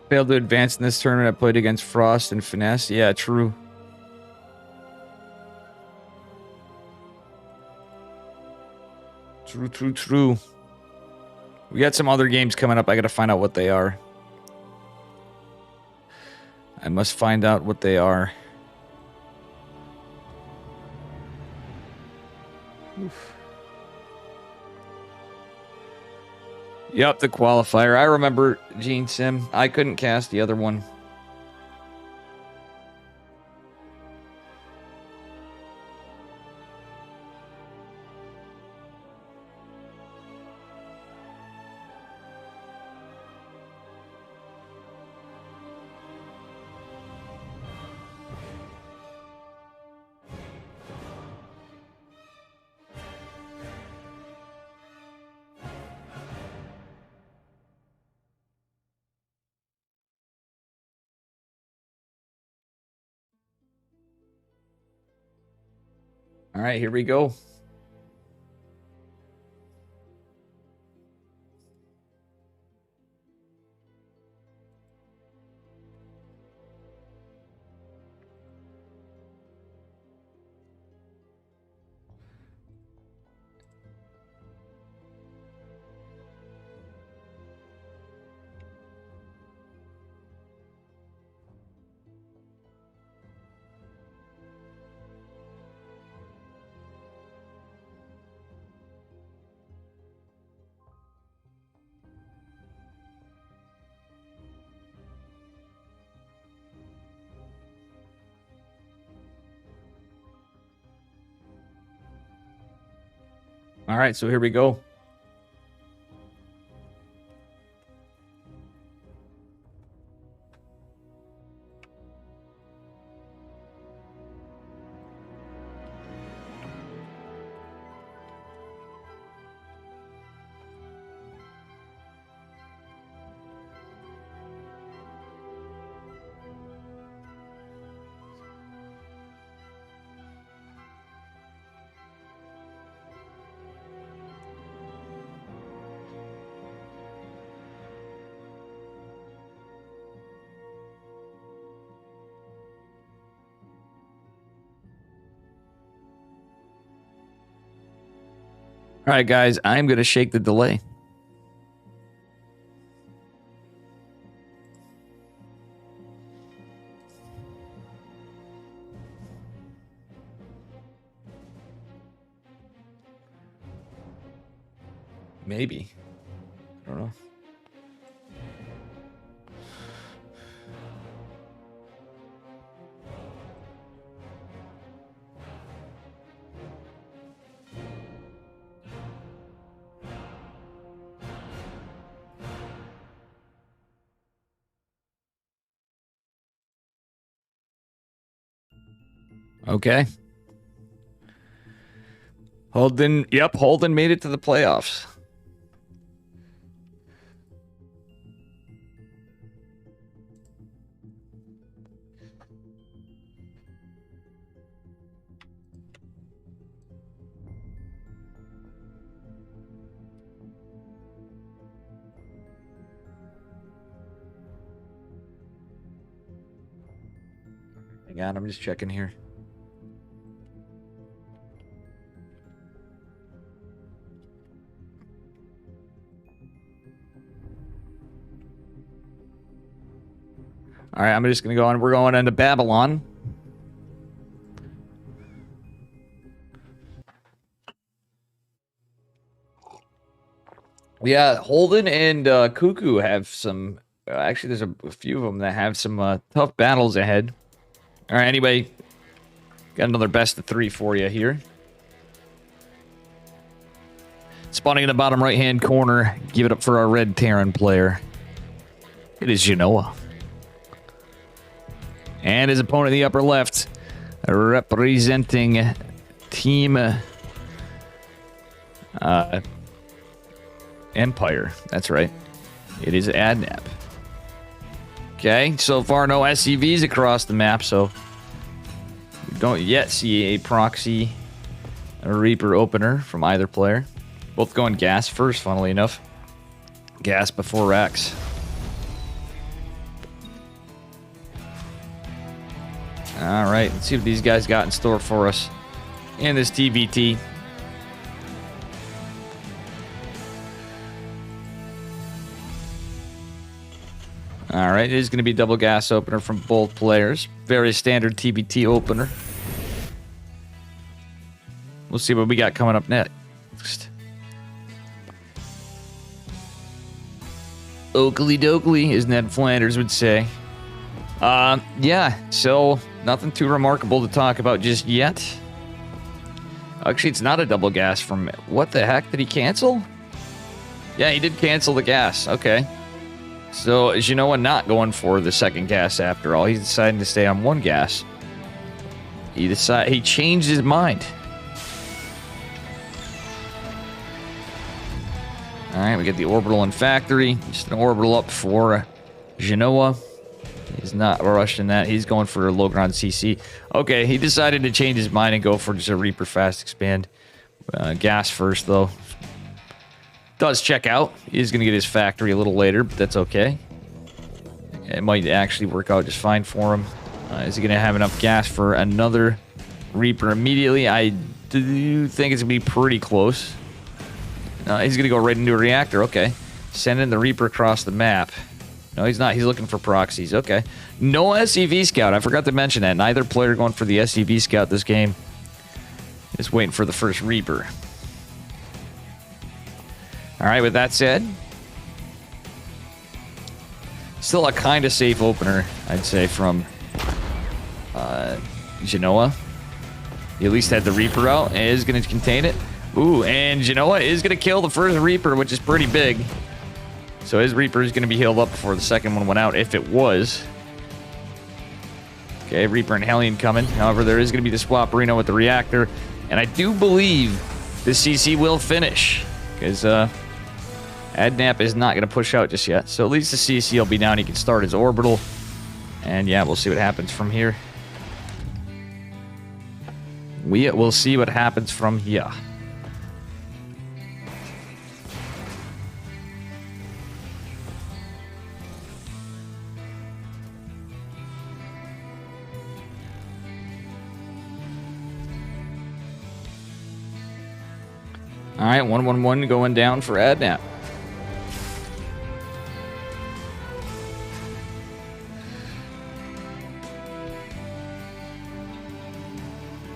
Failed to advance in this tournament. I played against Frost and Finesse. Yeah, true. True. We got some other games coming up. I gotta find out what they are. I must find out what they are. Oof. Yep, the qualifier. I remember Gene Sim. I couldn't cast the other one. All right, here we go. All right, so here we go. All right, guys, I'm going to shake the delay. Maybe. I don't know. Okay. Holden made it to the playoffs. Hang on, I'm just checking here. All right, I'm just going to go on. We're going into Babylon. Yeah, Holden and Cuckoo have some... actually, there's a few of them that have some tough battles ahead. All right, anyway, got another best of 3 for you here. Spawning in the bottom right-hand corner, give it up for our red Terran player. It is Genoa. And his opponent in the upper left, representing Team Empire. That's right. It is Adnap. Okay, so far no SCVs across the map, so we don't yet see a proxy Reaper opener from either player. Both going gas first, funnily enough. Gas before Rex. All right, let's see what these guys got in store for us in this TVT. All right, it is going to be double gas opener from both players. Very standard TVT opener. We'll see what we got coming up next. Oakley dokley, as Ned Flanders would say. Yeah, so nothing too remarkable to talk about just yet. Actually, it's not a double gas from... What the heck? Did he cancel? Yeah, he did cancel the gas. Okay. So, as you know, I'm not going for the second gas after all. He's deciding to stay on one gas. He changed his mind. Alright, we get the orbital and factory. Just an orbital up for Genoa. He's not rushing that. He's going for a low ground CC. Okay, he decided to change his mind and go for just a Reaper fast expand. Gas first, though. Does check out. He's going to get his factory a little later, but that's okay. It might actually work out just fine for him. Is he going to have enough gas for another Reaper immediately? I do think it's going to be pretty close. He's going to go right into a reactor. Okay. Sending the Reaper across the map. No, he's not. He's looking for proxies. Okay. No SCV scout. I forgot to mention that. Neither player going for the SCV scout this game. Just waiting for the first Reaper. All right, with that said, still a kind of safe opener, I'd say, from Genoa. He at least had the Reaper out and is going to contain it. Ooh, and Genoa is going to kill the first Reaper, which is pretty big. So his Reaper is going to be healed up before the second one went out, if it was. Okay, Reaper and Hellion coming. However, there is going to be the Swapperino with the reactor. And I do believe the CC will finish. Because Adnap is not going to push out just yet. So at least the CC will be down. He can start his orbital. And yeah, we'll see what happens from here. We will see what happens from here. All right, 1-1-1 going down for Adnap.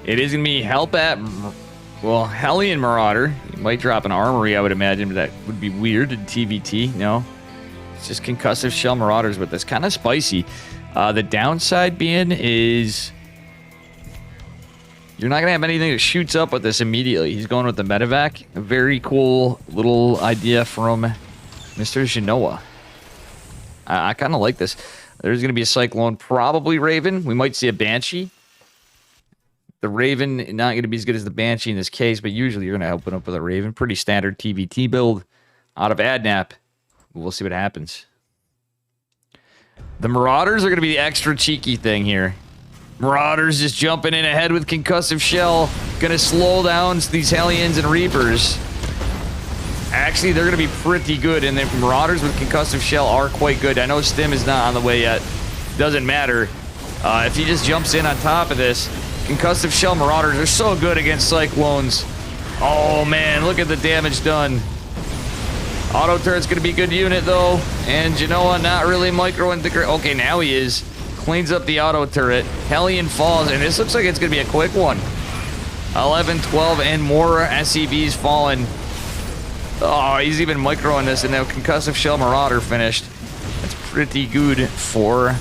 It is going to be help at, well, Hellion Marauder. He might drop an armory, I would imagine, but that would be weird in TVT. No, it's just concussive shell Marauders with this. Kind of spicy. The downside being is you're not going to have anything that shoots up with this immediately. He's going with the medevac. A very cool little idea from Mr. Genoa. I kind of like this. There's going to be a Cyclone, probably Raven. We might see a Banshee. The Raven, not going to be as good as the Banshee in this case, but usually you're going to open up with a Raven. Pretty standard TVT build out of Adnap. We'll see what happens. The Marauders are going to be the extra cheeky thing here. Marauders just jumping in ahead with concussive shell. Going to slow down these Hellions and Reapers. Actually, they're going to be pretty good, and the Marauders with concussive shell are quite good. I know Stim is not on the way yet. Doesn't matter. If he just jumps in on top of this, concussive shell Marauders are so good against Cyclones. Oh, man, look at the damage done. Auto turret's going to be a good unit, though. And Genoa not really micro-integrate. Okay, now he is. Cleans up the auto turret. Hellion falls, and this looks like it's going to be a quick one. 11, 12, and more SCVs falling. Oh, he's even microing this, and now concussive shell Marauder finished. That's pretty good for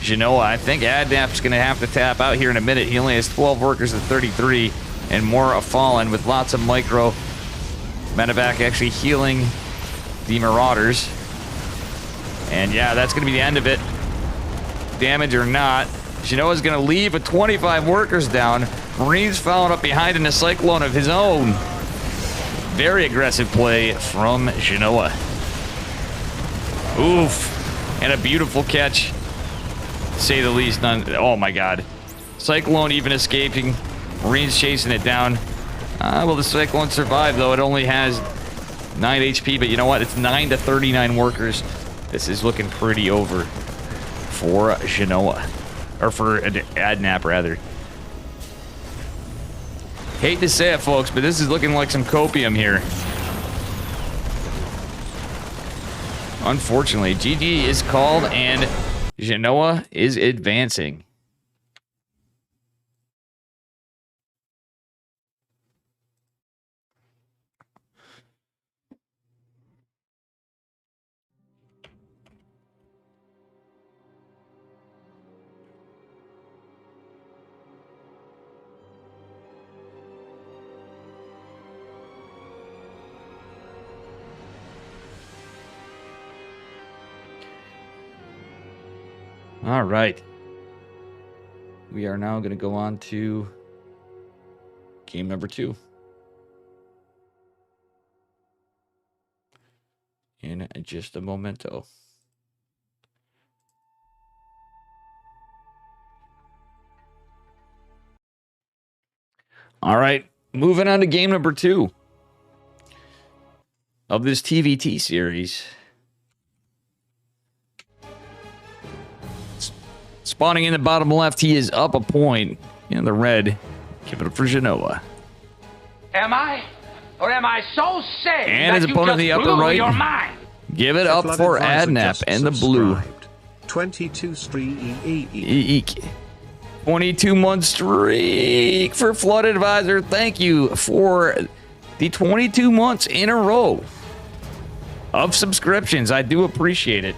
Genoa. I think Adnap's going to have to tap out here in a minute. He only has 12 workers at 33, and more have fallen with lots of micro. Medevac actually healing the Marauders. And yeah, that's going to be the end of it. Damage or not, Genoa's going to leave with 25 workers down. Marine's following up behind in a Cyclone of his own. Very aggressive play from Genoa. Oof. And a beautiful catch, to say the least. Oh my god. Cyclone even escaping. Marine's chasing it down. Will the Cyclone survive, though? It only has 9 HP, but you know what? It's 9 to 39 workers. This is looking pretty over for Genoa. Or for Adnap, rather. Hate to say it, folks, but this is looking like some copium here. Unfortunately, GG is called, and Genoa is advancing. All right. We are now going to go on to game number 2. In just a momento. All right, moving on to game number 2 of this TVT series. Spawning in the bottom left, he is up a point in the red. Give it up for Genoa. Am I? Or am I so sick And that his you opponent just in the upper blew right. your mind? Give it up Flood for Advisor Adnap just and the blue. subscribed. 22 streak. Eek. 22-month streak for Flood Advisor. Thank you for the 22 months in a row of subscriptions. I do appreciate it.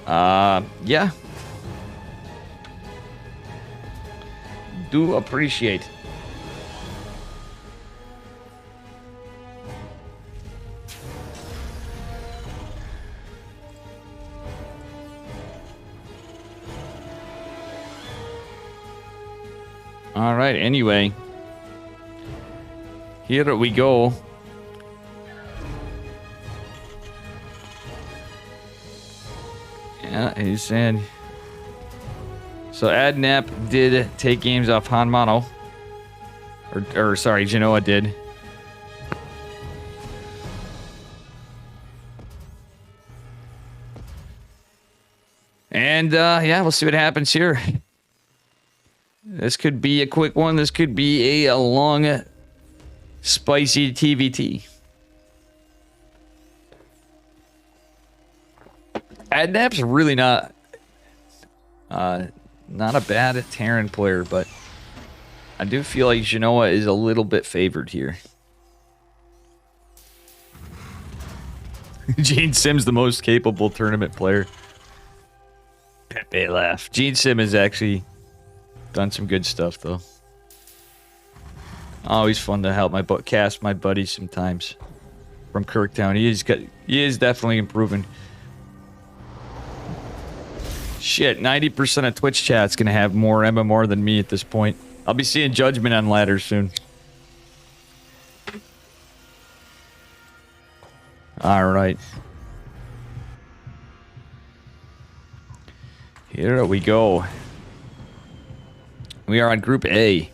Yeah. Do appreciate. All right, anyway. Here we go. Yeah, he said. So Adnap did take games off Hanmano. Or sorry, Genoa did. And yeah, we'll see what happens here. This could be a quick one. This could be a long, spicy TVT. Adnap's really not a bad Terran player, but I do feel like Genoa is a little bit favored here. Gene Sim's the most capable tournament player. Pepe laugh. Gene Sim has actually done some good stuff, though. Always fun to help cast my buddies sometimes from Kirktown. He is definitely improving. Shit, 90% of Twitch chat's gonna have more MMR than me at this point. I'll be seeing Judgment on ladders soon. All right. Here we go. We are on Group A.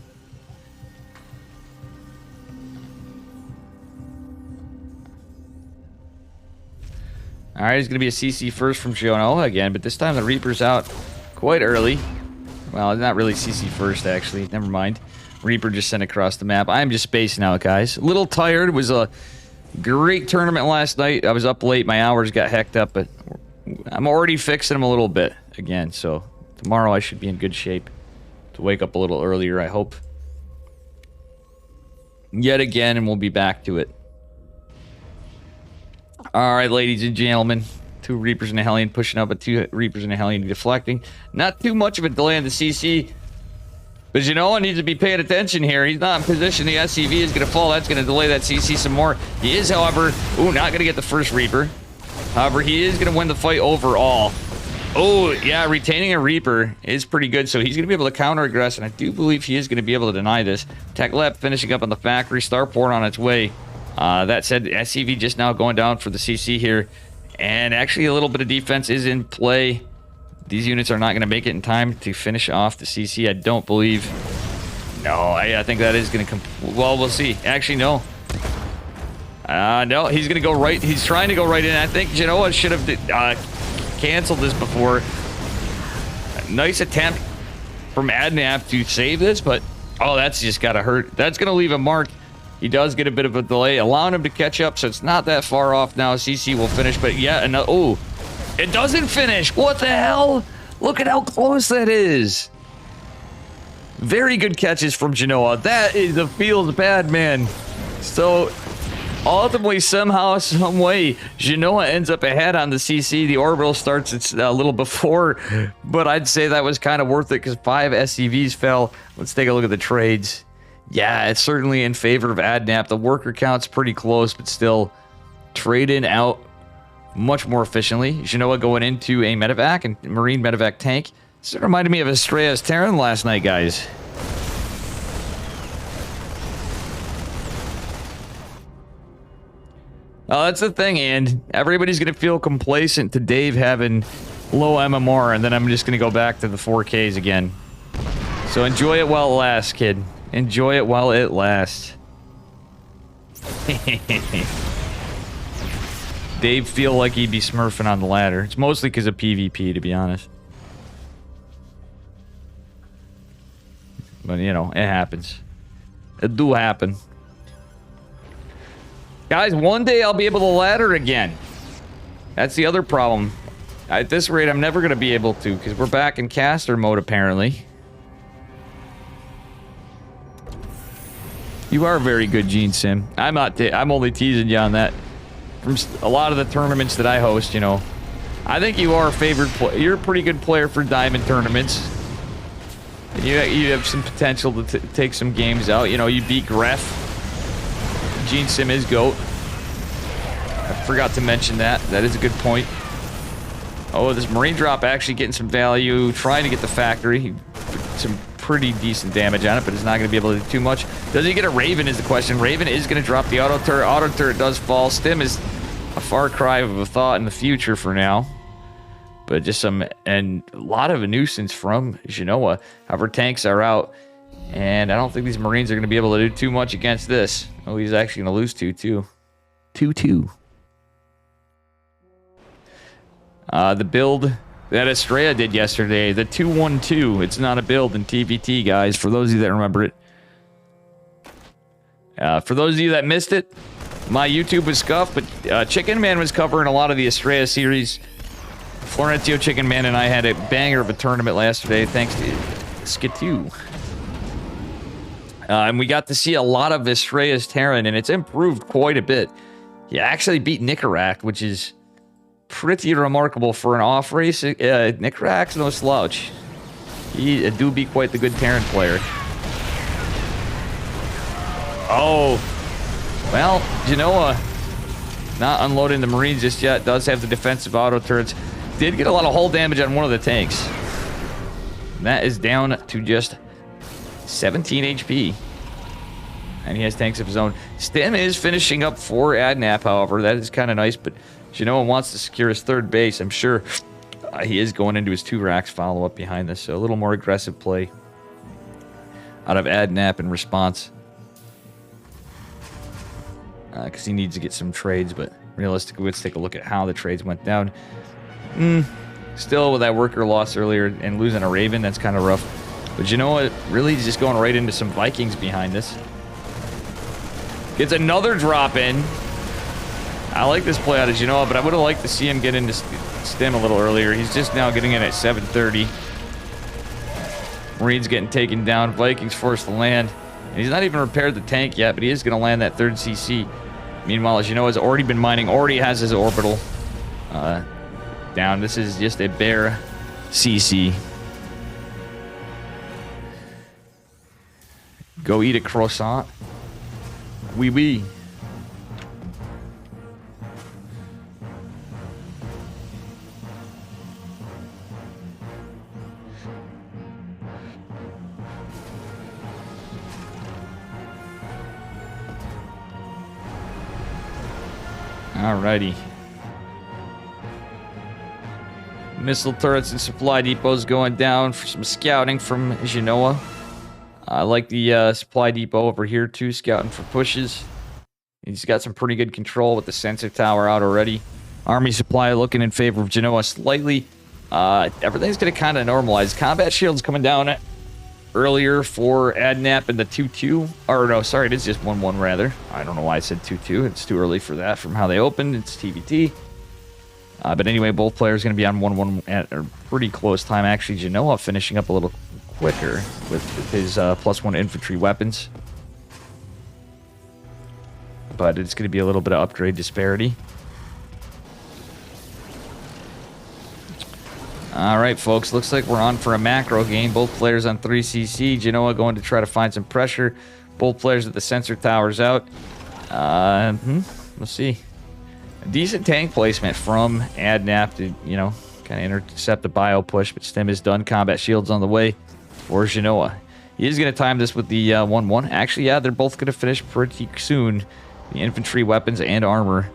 All right, it's going to be a CC first from Genoa again, but this time the Reaper's out quite early. Well, not really CC first, actually. Never mind. Reaper just sent across the map. I'm just spacing out, guys. A little tired. It was a great tournament last night. I was up late. My hours got hecked up, but I'm already fixing them a little bit again. So tomorrow I should be in good shape to wake up a little earlier, I hope. Yet again, and we'll be back to it. All right, ladies and gentlemen. 2 Reapers and a Hellion pushing up, but 2 Reapers and a Hellion deflecting. Not too much of a delay on the CC. But Genoa needs to be paying attention here. He's not in position. The SCV is going to fall. That's going to delay that CC some more. He is, however, not going to get the first Reaper. However, he is going to win the fight overall. Oh, yeah, retaining a Reaper is pretty good. So he's going to be able to counter-aggress, and I do believe he is going to be able to deny this. Tech Lab finishing up on the factory. Starport on its way. That said, SCV just now going down for the CC here. And actually, a little bit of defense is in play. These units are not going to make it in time to finish off the CC, I don't believe. No, I think that is going to come... Well, we'll see. Actually, no. No, he's going to go right... He's trying to go right in. I think Genoa should have canceled this before. Nice attempt from Adnap to save this, but... Oh, that's just got to hurt. That's going to leave a mark. He does get a bit of a delay, allowing him to catch up, so it's not that far off now. CC will finish, but yeah, oh, it doesn't finish. What the hell? Look at how close that is. Very good catches from Genoa. That is the feels bad, man. So ultimately, somehow, some way, Genoa ends up ahead on the CC. The orbital starts a little before, but I'd say that was kind of worth it because 5 SCVs fell. Let's take a look at the trades. Yeah, it's certainly in favor of Adnap. The worker count's pretty close, but still trade in out much more efficiently. Genoa going into a medevac and marine medevac tank. This reminded me of Estrella's Terran last night, guys. Oh, that's the thing, and everybody's going to feel complacent to Dave having low MMR, and then I'm just going to go back to the 4Ks again. So enjoy it while it lasts, kid. Enjoy it while it lasts. Dave feel like he'd be smurfing on the ladder. It's mostly because of PvP, to be honest. But, you know, it happens. It do happen. Guys, one day I'll be able to ladder again. That's the other problem. At this rate, I'm never going to be able to, because we're back in caster mode, apparently. You are very good, Gene Sim. I'm only teasing you on that. From a lot of the tournaments that I host, you know. I think you are a favored player. You're a pretty good player for diamond tournaments. And you have some potential to take some games out. You know, you beat Gref. Gene Sim is GOAT. I forgot to mention that. That is a good point. Oh, this Marine drop actually getting some value. Trying to get the factory. Some pretty decent damage on it, but it's not going to be able to do too much. Does he get a Raven is the question. Raven is going to drop the auto turret. Auto turret does fall. Stim is a far cry of a thought in the future for now. But just and a lot of a nuisance from Genoa. However, tanks are out. And I don't think these Marines are going to be able to do too much against this. Oh, he's actually going to lose 2-2. 2-2. The build that Estrella did yesterday, the 2-1-2. It's not a build in TVT, guys, for those of you that remember it. For those of you that missed it, my YouTube was scuffed, but Chicken Man was covering a lot of the Estrella series. Florentio Chicken Man and I had a banger of a tournament yesterday, thanks to Skidoo. And we got to see a lot of Estrella's Terran, and it's improved quite a bit. He actually beat Nicarac, which is pretty remarkable for an off race. Nicarac's no slouch. He do be quite the good Terran player. Oh, well, Genoa not unloading the Marines just yet. Does have the defensive auto turrets. Did get a lot of hull damage on one of the tanks. That is down to just 17 HP. And he has tanks of his own. Stim is finishing up for Adnap, however. That is kind of nice, but Genoa wants to secure his third base. I'm sure he is going into his 2 racks follow-up behind this, so a little more aggressive play out of Adnap in response. Because he needs to get some trades, but realistically, let's take a look at how the trades went down. Still, with that worker loss earlier and losing a Raven, that's kind of rough. But Genoa really is just going right into some Vikings behind this. Gets another drop in. I like this play out of Genoa, but I would have liked to see him get into Stim a little earlier. He's just now getting in at 7:30. Marines getting taken down. Vikings forced to land. And he's not even repaired the tank yet, but he is going to land that 3rd CC. Meanwhile, Genoa's already been mining, already has his orbital down. This is just a bare CC. Go eat a croissant. Oui, oui. Alrighty. Missile turrets and supply depots going down for some scouting from Genoa. I like the supply depot over here too, scouting for pushes. He's got some pretty good control with the sensor tower out already. Army supply looking in favor of Genoa slightly. Everything's going to kind of normalize. Combat shields coming down earlier for Adnap and the 2-2. Or no, sorry, it is just 1-1 rather. I don't know why I said 2-2. It's too early for that from how they opened. It's TVT. But anyway, both players going to be on 1-1 at a pretty close time. Actually, Genoa finishing up a little quicker with his +1 infantry weapons. But it's going to be a little bit of upgrade disparity. All right, folks. Looks like we're on for a macro game. Both players on 3cc. Genoa going to try to find some pressure. Both players with the sensor towers out. We'll see. A decent tank placement from Adnap to, you know, kind of intercept the bio push, but Stim is done. Combat shields on the way for Genoa. He is going to time this with the 1-1. Actually, yeah, they're both going to finish pretty soon. The infantry weapons and armor.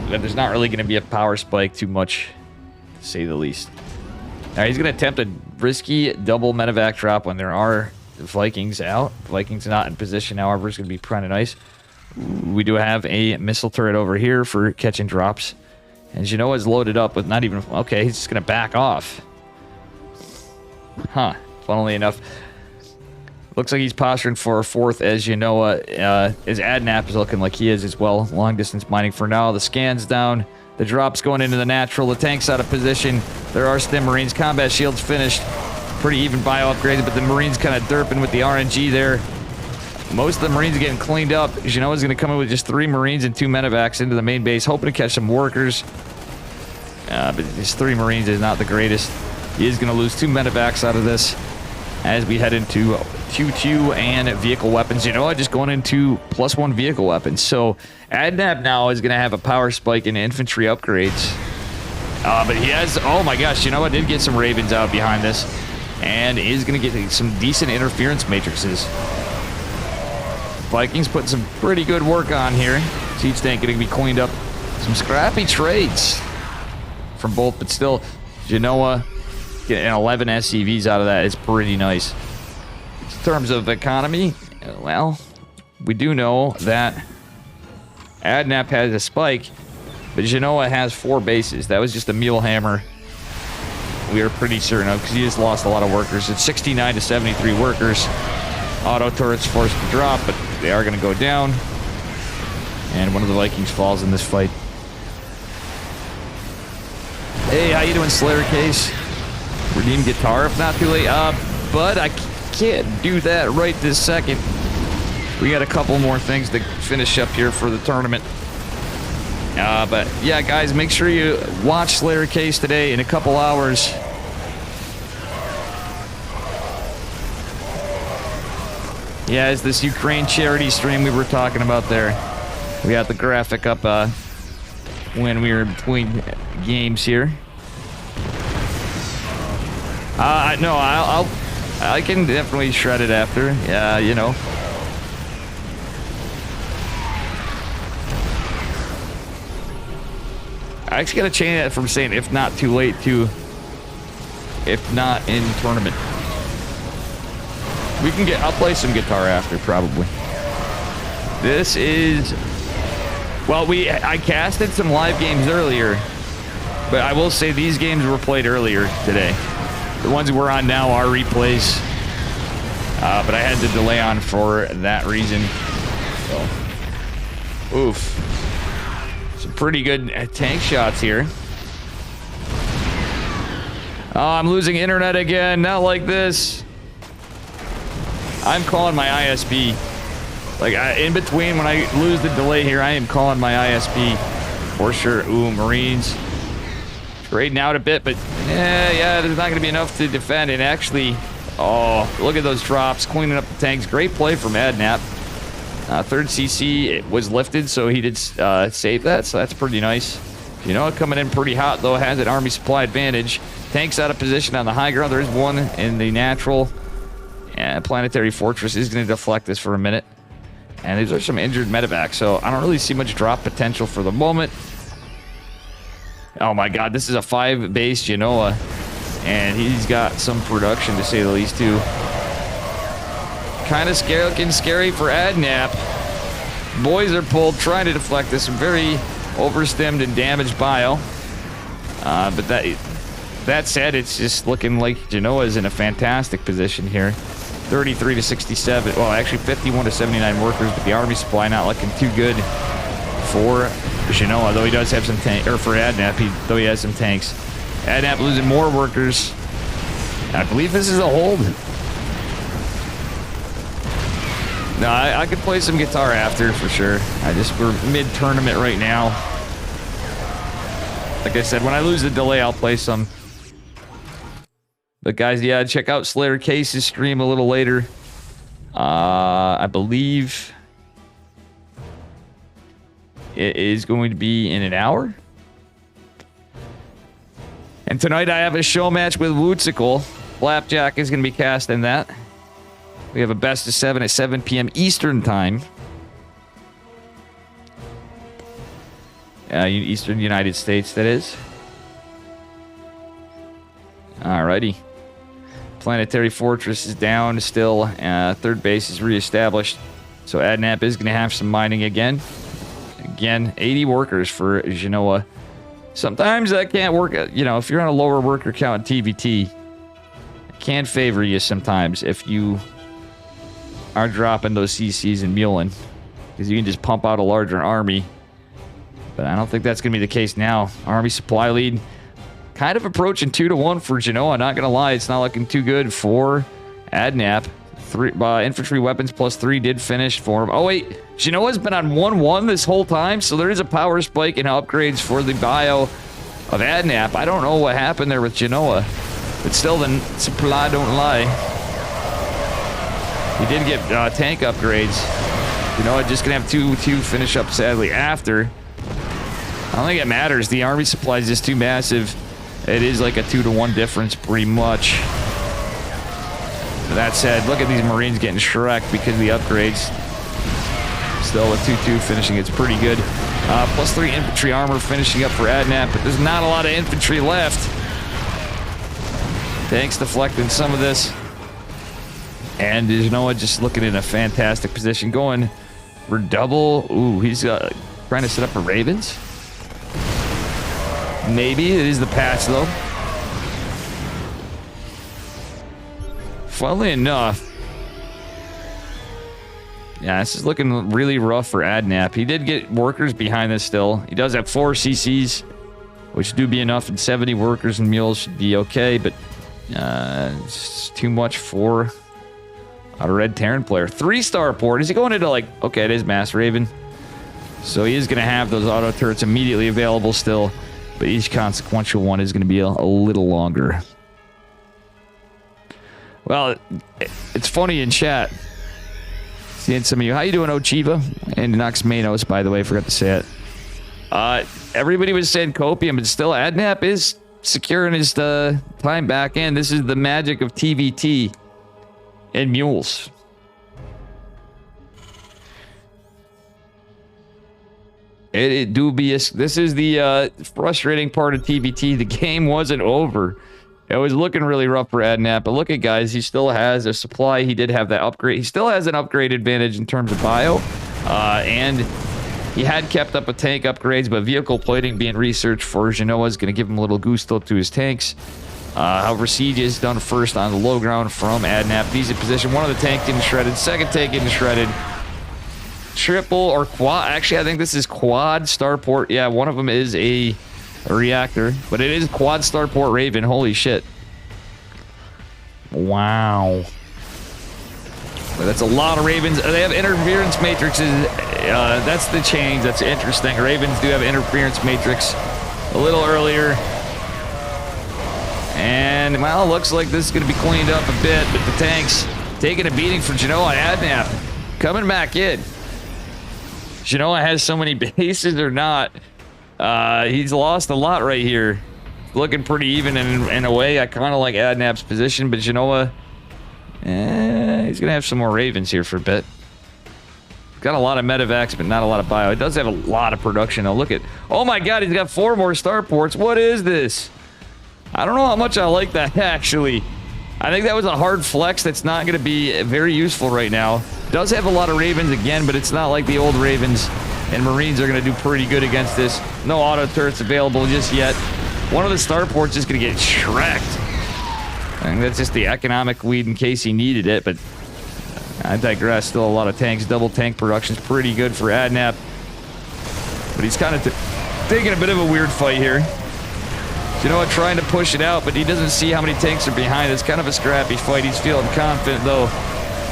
But there's not really going to be a power spike too much, to say the least. All right, he's going to attempt a risky double medevac drop when there are the Vikings out. Vikings not in position, however, is going to be kind of nice. We do have a missile turret over here for catching drops. And Genoa's loaded up with not even... Okay, he's just going to back off. Huh. Funnily enough. Looks like he's posturing for a fourth as Genoa. His Adnap is looking like he is as well. Long distance mining for now. The scan's down. The drop's going into the natural. The tank's out of position. There are Stim Marines. Combat shields finished. Pretty even bio upgrades, but the Marines kind of derping with the RNG there. Most of the Marines are getting cleaned up. Genoa's going to come in with just 3 Marines and 2 medevacs into the main base, hoping to catch some workers. But his 3 Marines is not the greatest. He is going to lose 2 medevacs out of this as we head into Q2 and vehicle weapons. Genoa just going into +1 vehicle weapons. So Adnap now is going to have a power spike in infantry upgrades. But he has... Oh my gosh, Genoa did get some Ravens out behind this. And is going to get some decent interference matrices. Vikings putting some pretty good work on here. Siege tank going to be cleaned up. Some scrappy trades from both, but still, Genoa getting 11 SCVs out of that is pretty nice. In terms of economy, well, we do know that Adnap has a spike, but Genoa has 4 bases. That was just a mule hammer. We are pretty certain of, because he just lost a lot of workers. It's 69 to 73 workers. Auto turrets forced to drop, but they are going to go down. And one of the Vikings falls in this fight. Hey, how you doing, Slayer Case? Redeem guitar if not too late. But I can't do that right this second. We got a couple more things to finish up here for the tournament. But yeah, guys, make sure you watch Slayer Case today in a couple hours. Yeah, it's this Ukraine charity stream we were talking about there. We got the graphic up when we were between games here. No, I can definitely shred it after. Yeah, you know. I actually gotta change that from saying if not too late to if not in tournament. We can I'll play some guitar after, probably. This is... Well, I casted some live games earlier, but I will say these games were played earlier today. The ones we're on now are replays, but I had to delay on for that reason. So, oof. Some pretty good tank shots here. Oh, I'm losing internet again. Not like this. I'm calling my ISP. Like, in between, when I lose the delay here, I am calling my ISP for sure. Ooh, Marines. Trading out a bit, but yeah, there's not going to be enough to defend. And actually, oh, look at those drops. Cleaning up the tanks. Great play from Adnap. Third CC it was lifted, so he did save that, so that's pretty nice. You know, coming in pretty hot, though, has an army supply advantage. Tanks out of position on the high ground. There is one in the natural. And Planetary Fortress is going to deflect this for a minute. And these are some injured medevacs, so I don't really see much drop potential for the moment. Oh my god, this is a 5-base Genoa. And he's got some production, to say the least, too. Kind of looking scary for Adnap. Boys are pulled, trying to deflect this. Very overstemmed and damaged bio. But that said, it's just looking like Genoa is in a fantastic position here. 33 to 67. Well, actually 51 to 79 workers, but the army supply not looking too good for Genoa, though he does have some tanks. Or for Adnap, though he has some tanks. Adnap losing more workers. I believe this is a hold. No, I could play some guitar after, for sure. We're mid-tournament right now. Like I said, when I lose the delay, I'll play some. But guys, yeah, check out Slayer Case's stream a little later. I believe it is going to be in an hour. And tonight I have a show match with Wootsicle. Flapjack is going to be cast in that. We have a best of 7 at 7 p.m. Eastern time. Eastern United States, that is. Alrighty. Planetary Fortress is down still. Third base is reestablished. So Adnap is going to have some mining again. Again, 80 workers for Genoa. Sometimes that can't work. You know, if you're on a lower worker count in TVT, it can favor you sometimes if you are dropping those CCs and Mulin. Because you can just pump out a larger army. But I don't think that's going to be the case now. Army supply lead kind of approaching 2-1 for Genoa. Not going to lie, it's not looking too good for Adnap. Infantry weapons +3 did finish for him. Oh, wait. Genoa's been on 1-1 this whole time, so there is a power spike in upgrades for the bio of Adnap. I don't know what happened there with Genoa, but still, the supply don't lie. He did get tank upgrades. Genoa just going to have two finish up, sadly, after. I don't think it matters. The army supply is just too massive. It is like a 2-1 difference, pretty much. That said, look at these Marines getting shreked because of the upgrades. Still a 2-2 finishing. It's pretty good. +3 infantry armor finishing up for Adnap, but there's not a lot of infantry left. Tanks deflecting some of this. And Genoa just looking in a fantastic position. Going for double. Ooh, he's trying to set up for Ravens. Maybe. It is the patch, though. Funnily enough, yeah, this is looking really rough for Adnap. He did get workers behind this still. He does have 4 CCs, which do be enough, and 70 workers and mules should be okay, but it's too much for a Red Terran player. 3-star port. Is he going into, like, okay, it is Mass Raven. So he is going to have those auto turrets immediately available still, but each consequential one is going to be a little longer. Well, it's funny in chat. Seeing some of you. How you doing, Ochiva? And Nox Manos, by the way, forgot to say it. Everybody was saying Copium, but still Adnap is securing his time back in. This is the magic of TVT and mules. It dubious. This is the frustrating part of TVT. The game wasn't over. It was looking really rough for Adnap, but look at guys, he still has a supply. He did have that upgrade. He still has an upgrade advantage in terms of bio, and he had kept up with tank upgrades, but vehicle plating being researched for Genoa is going to give him a little gusto to his tanks. However, Siege is done first on the low ground from Adnap. He's in position. One of the tanks getting shredded. Second tank getting shredded. Triple or quad. Actually, I think this is quad starport. Yeah, one of them is a reactor, but it is quad starport Raven. Holy shit. Wow. Well, that's a lot of Ravens. They have interference matrices. That's the change. That's interesting. Ravens do have interference matrix a little earlier. And, well, looks like this is going to be cleaned up a bit, but the tanks taking a beating for Genoa and Adnap coming back in. Genoa has so many bases or not. He's lost a lot right here. Looking pretty even in a way. I kind of like Adnap's position, but Genoa, he's going to have some more Ravens here for a bit. Got a lot of medevacs, but not a lot of bio. It does have a lot of production. Now look at, oh my god, he's got 4 more starports. What is this? I don't know how much I like that, actually. I think that was a hard flex that's not going to be very useful right now. Does have a lot of Ravens again, but it's not like the old Ravens. And Marines are going to do pretty good against this. No auto turrets available just yet. One of the starports is going to get shreked. I think that's just the economic weed in case he needed it, but I digress. Still a lot of tanks. Double tank production's pretty good for Adnap. But he's kind of taking a bit of a weird fight here. You know what? Trying to push it out, but he doesn't see how many tanks are behind. It's kind of a scrappy fight. He's feeling confident, though.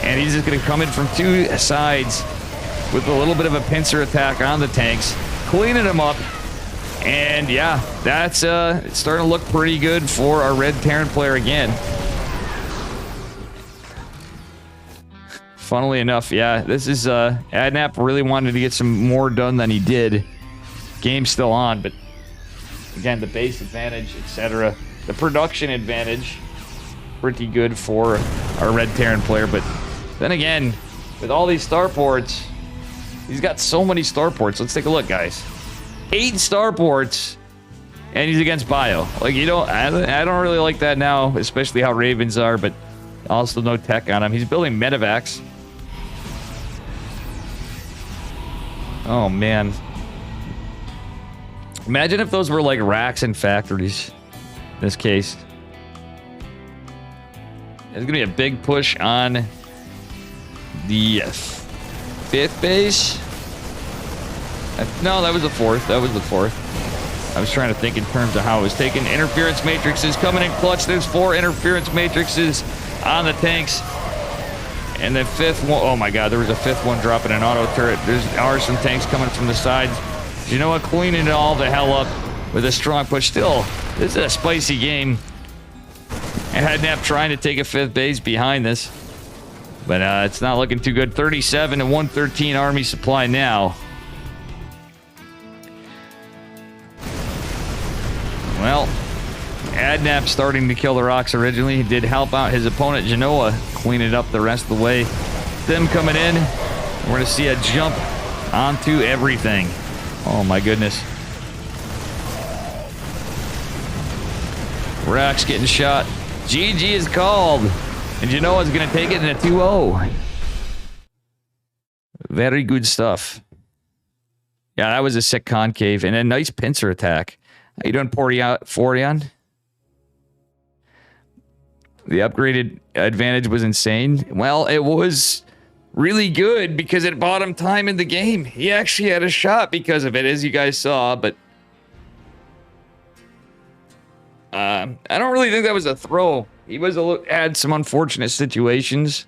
And he's just going to come in from 2 sides with a little bit of a pincer attack on the tanks, cleaning them up. And yeah, that's it's starting to look pretty good for our Red Terran player again. Funnily enough, yeah, this is Adnap really wanted to get some more done than he did. Game's still on, but again, the base advantage, etc. The production advantage, pretty good for our Red Terran player. But then again, with all these starports, he's got so many starports. Let's take a look, guys. 8 starports, and he's against bio. Like, you don't, I don't really like that now, especially how Ravens are, but Also, no tech on him. He's building medevacs. Oh, man. Imagine if those were like racks and factories. In this case. There's going to be a big push on the 5th base. No, that was the 4th. That was the 4th. I was trying to think in terms of how it was taken. Interference matrices coming in clutch. There's 4 interference matrices on the tanks. And the 5th one, oh my god, there was a 5th one dropping an auto turret. Are some tanks coming from the sides. You know what? Cleaning it all the hell up with a strong push. Still, this is a spicy game. And Hadnap trying to take a 5th base behind this. But it's not looking too good. 37 and 113 army supply now. Well, Adnap starting to kill the rocks originally. He did help out his opponent, Genoa, clean it up the rest of the way. Them coming in. We're going to see a jump onto everything. Oh, my goodness. Rax getting shot. GG is called. And Genoa's going to take it in a 2-0. Very good stuff. Yeah, that was a sick concave. And a nice pincer attack. How you doing, Forion? The upgraded advantage was insane. Well, it was really good because it bought him time in the game. He actually had a shot because of it, as you guys saw, but I don't really think that was a throw. He had some unfortunate situations.